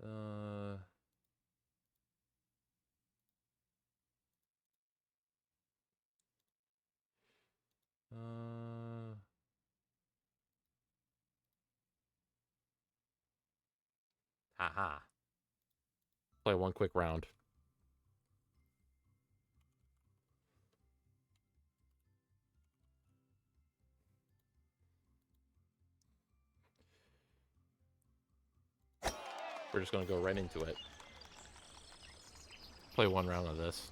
Uh. Haha. Play one quick round. We're just gonna go right into it. Play one round of this.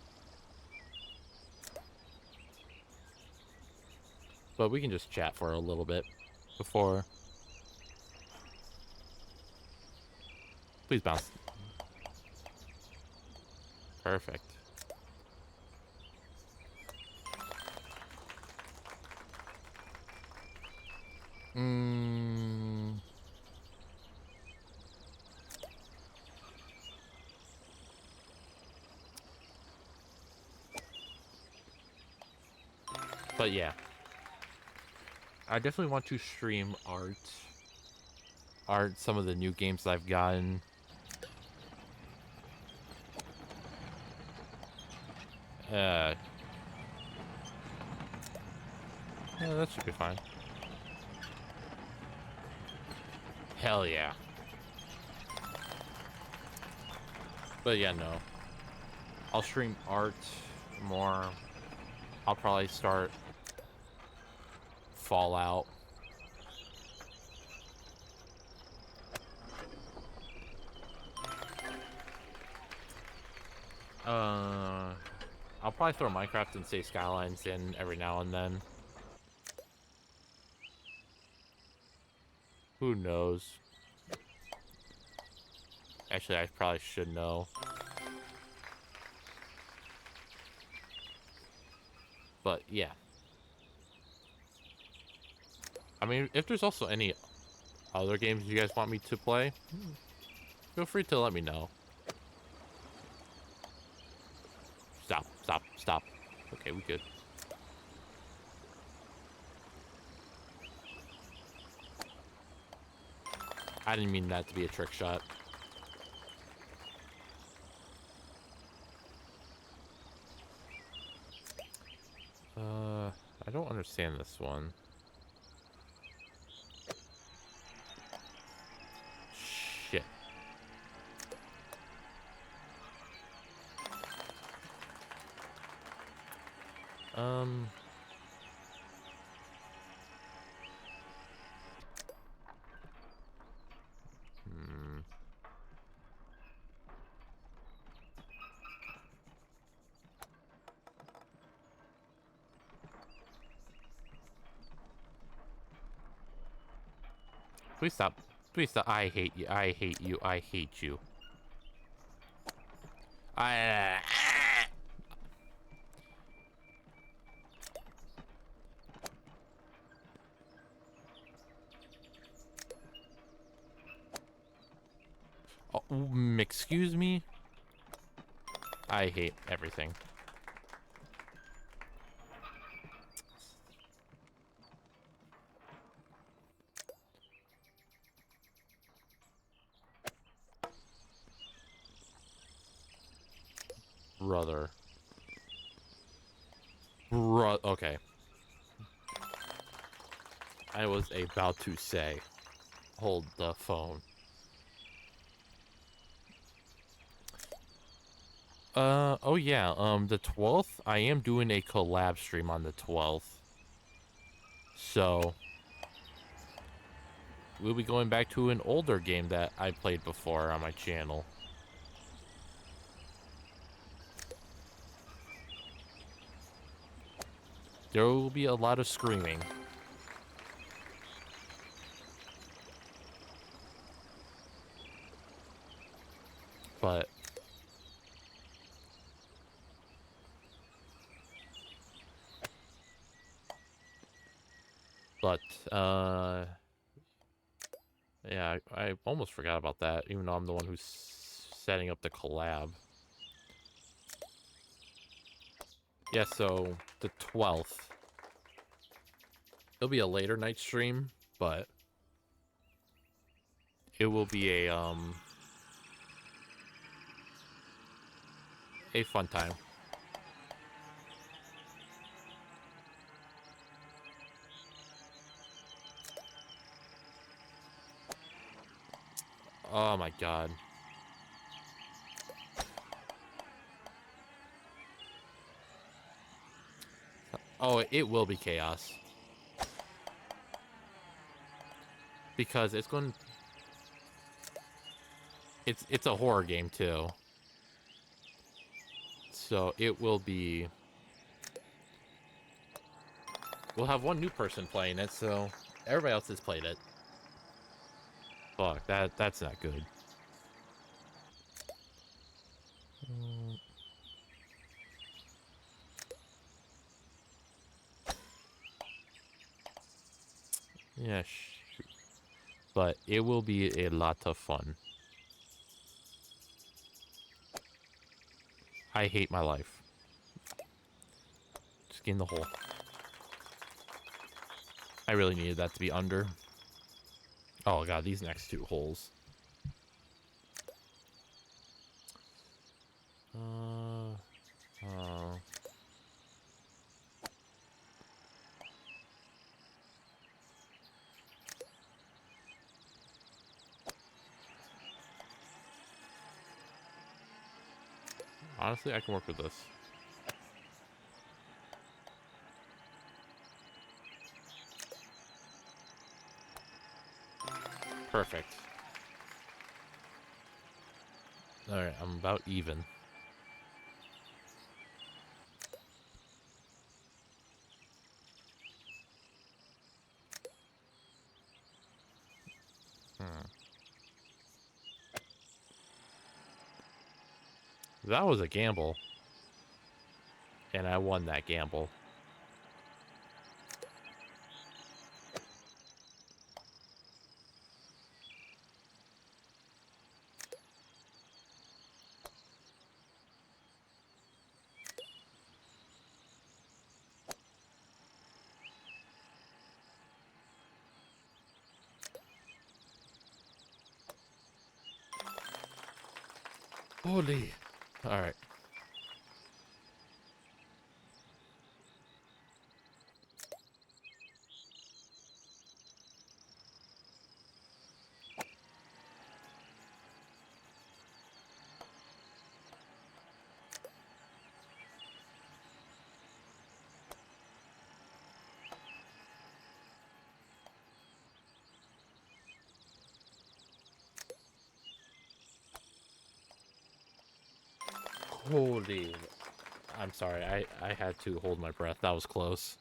But we can just chat for a little bit before. Please bounce. Perfect. But yeah. I definitely want to stream art, some of the new games I've gotten. Yeah, that should be fine. Hell yeah. But yeah, no. I'll stream art more. I'll probably start Fallout. I'll probably throw Minecraft and Cities Skylines in every now and then. Who knows? Actually, I probably should know. But yeah. I mean, if there's also any other games you guys want me to play, feel free to let me know. Stop, stop, stop. Okay, we good. I didn't mean that to be a trick shot. I don't understand this one. Shit. Please stop. Please stop. I hate you. I hate you. I hate you. Excuse me? I hate everything. Brother. Okay. I was about to say, hold the phone. Oh yeah, the 12th, I am doing a collab stream on the 12th. So, we'll be going back to an older game that I played before on my channel. There will be a lot of screaming. But yeah, I almost forgot about that, even though I'm the one who's setting up the collab. Yeah, so the 12th. It'll be a later night stream, but it will be a fun time. Oh my god. Oh, it will be chaos. Because it's going... It's a horror game, too. So, it will be... We'll have one new person playing it, so everybody else has played it. Fuck, that's not good. Yeah, shoot. But it will be a lot of fun. I hate my life. Just get in the hole. I really needed that to be under. Oh god, these next two holes. Oh. Honestly, I can work with this. Perfect. Alright, I'm about even. That was a gamble. And I won that gamble. Holy. Alright. Holy. I'm sorry, I had to hold my breath. That was close.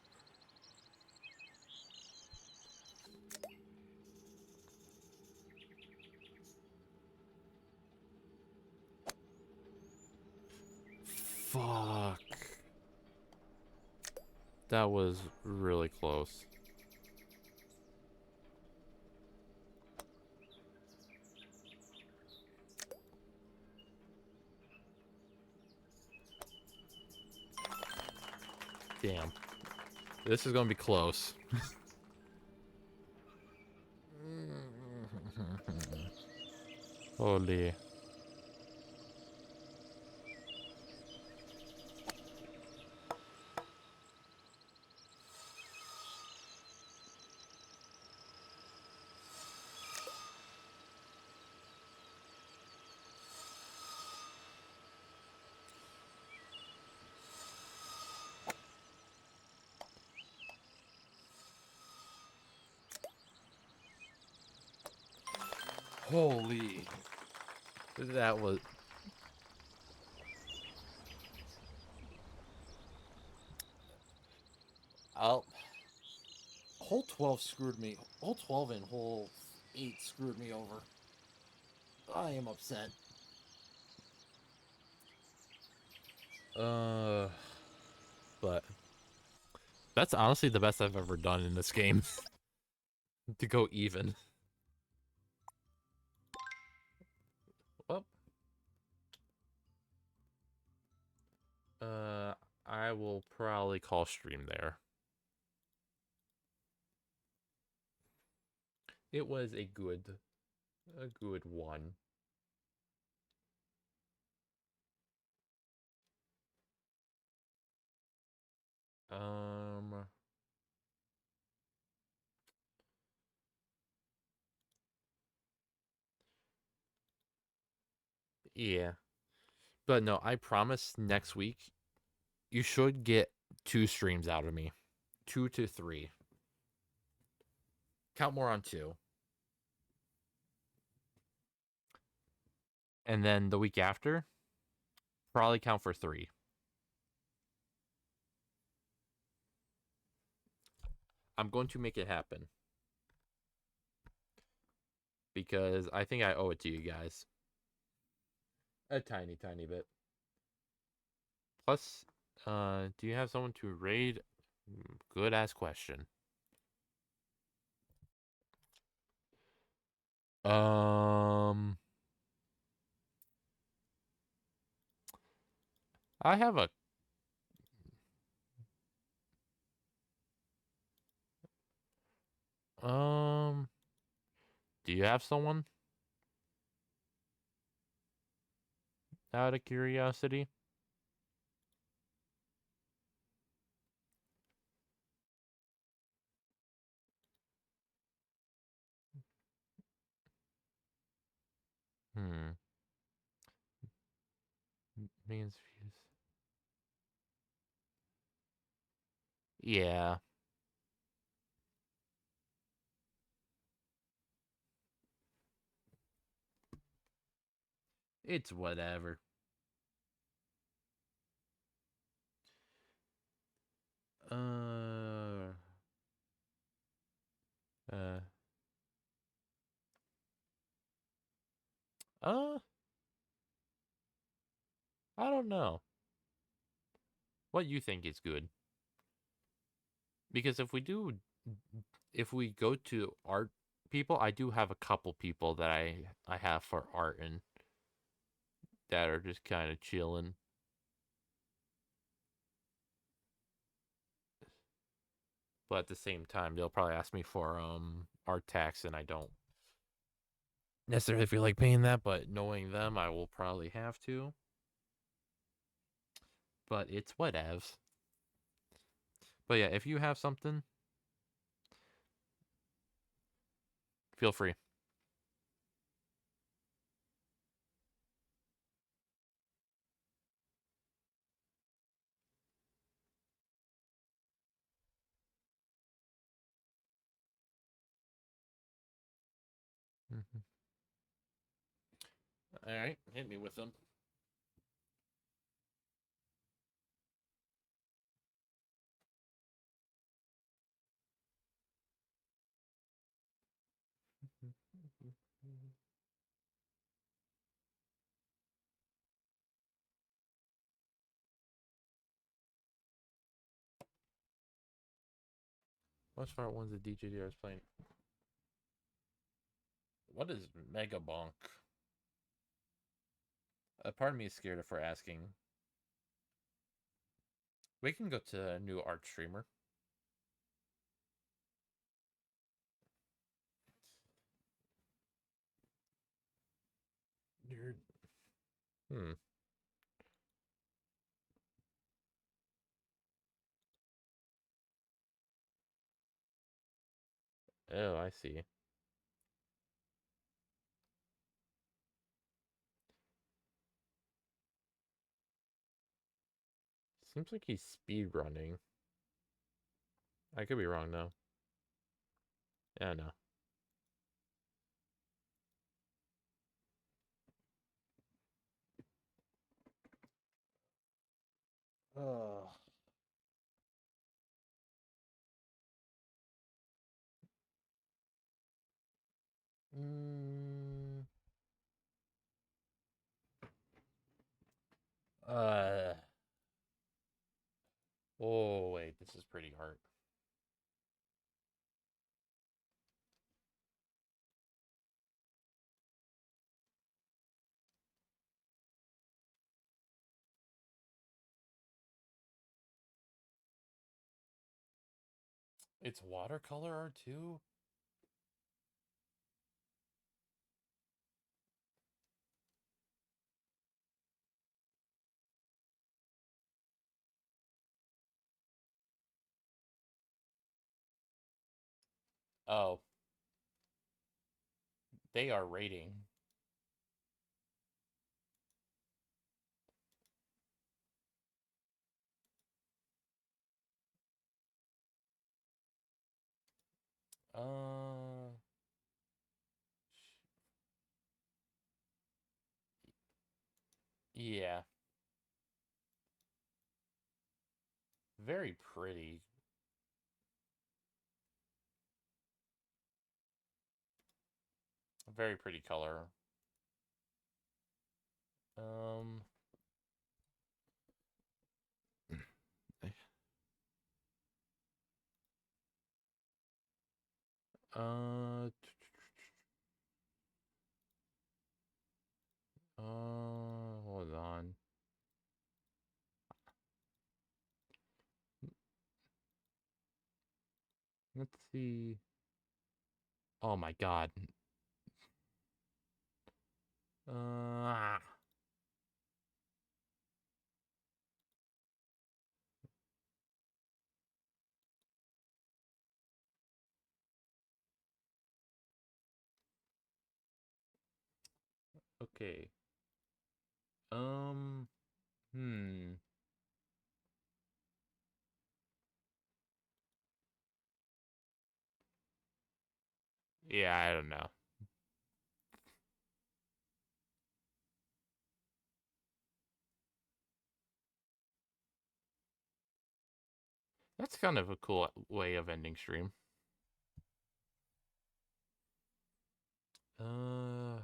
Fuck. That was really close. Damn. This is gonna be close. Holy. Holy. That was... I'll... Hole 12 screwed me. Hole 12 and hole 8 screwed me over. I am upset. But... That's honestly the best I've ever done in this game. To go even. Well... I will probably call stream there. It was a good one. Um, yeah. But no, I promise next week you should get 2 streams out of me. 2 to 3. Count more on 2. And then the week after, probably count for 3. I'm going to make it happen. Because I think I owe it to you guys. A tiny, tiny bit. Plus, do you have someone to raid? Good ass question. I have a do you have someone? Out of curiosity? Hmm. Means views. Yeah. It's whatever. Uh. Uh. Uh. I don't know. What you think is good? Because if we go to art people, I do have a couple people that I have for art and that are just kind of chilling. But at the same time, they'll probably ask me for art tax, and I don't necessarily feel like paying that. But knowing them, I will probably have to. But it's whatevs. But yeah, if you have something, feel free. Mm-hmm. All right, hit me with them. Which part one's the DJDR is playing? What is Mega Bonk? A part of me is scared if we're asking. We can go to a new art streamer. Nerd. Hmm. Oh, I see. Seems like he's speed running. I could be wrong though. Yeah, no. Oh. Mm, Uh. Oh wait, this is pretty hard. It's watercolor art too. Oh, they are rating. Uh, yeah, very pretty. Very pretty color. Um, uh, hold on. Let's see. Oh my God. Uh, okay. Um, hmm. Yeah, I don't know. That's kind of a cool way of ending stream. Uh,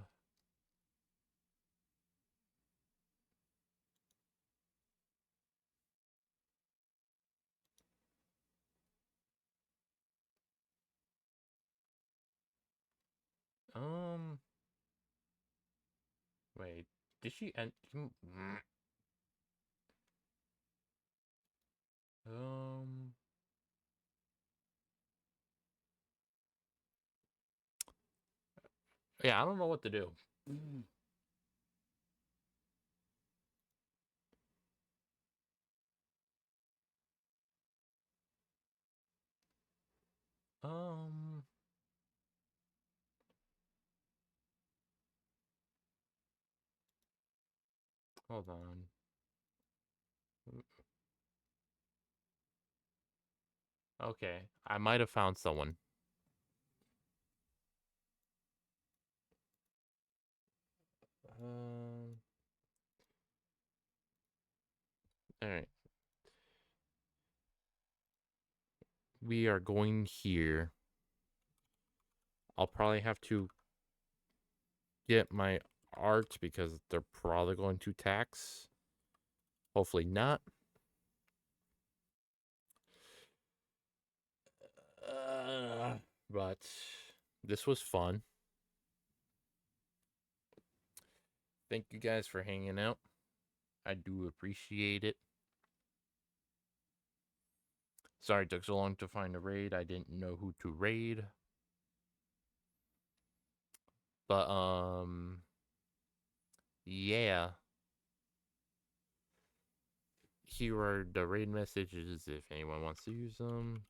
um, wait. Did she end? Um, yeah, I don't know what to do. Um, hold on. Okay, I might have found someone. All right. We are going here. I'll probably have to get my art because they're probably going to tax. Hopefully not. But this was fun. Thank you guys for hanging out. I do appreciate it. Sorry it took so long to find a raid. I didn't know who to raid. But yeah. Here are the raid messages if anyone wants to use them.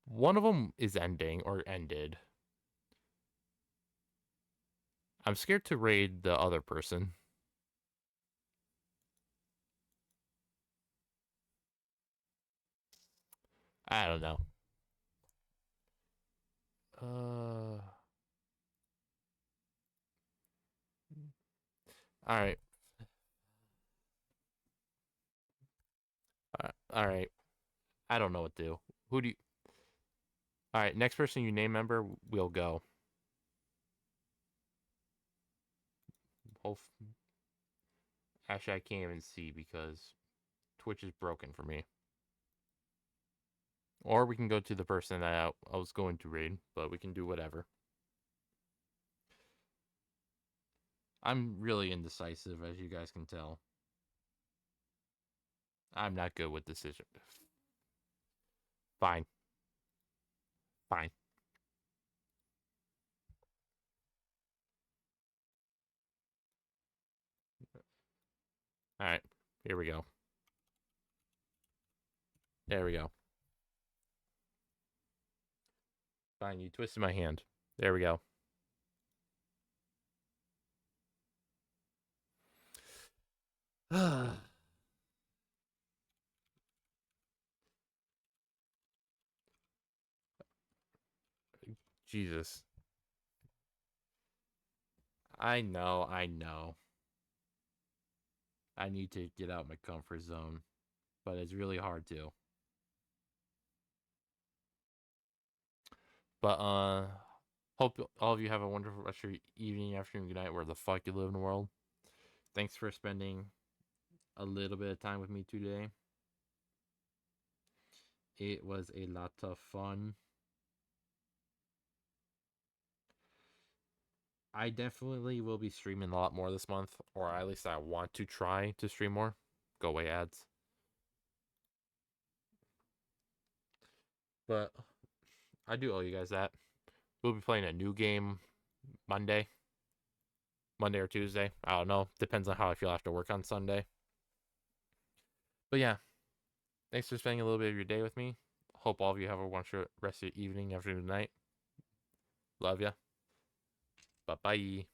One of them is ending or ended. I'm scared to raid the other person. I don't know. All right. All right. I don't know what to do. Who do you? All right. Next person you name member, we'll go. Actually, I can't even see because Twitch is broken for me. Or we can go to the person that I was going to raid, but we can do whatever. I'm really indecisive, as you guys can tell. I'm not good with decision. Fine. Fine. All right. Here we go. There we go. Fine, you twisted my hand. There we go. Jesus. I know. I need to get out my comfort zone, but it's really hard to. But hope all of you have a wonderful rest of your evening, afternoon, good night, where the fuck you live in the world. Thanks for spending a little bit of time with me today. It was a lot of fun. I definitely will be streaming a lot more this month, or at least I want to try to stream more. Go away, ads. But I do owe you guys that. We'll be playing a new game Monday or Tuesday. I don't know. Depends on how I feel after work on Sunday. But yeah, thanks for spending a little bit of your day with me. Hope all of you have a wonderful rest of your evening, afternoon, night. Love ya. Bye-bye.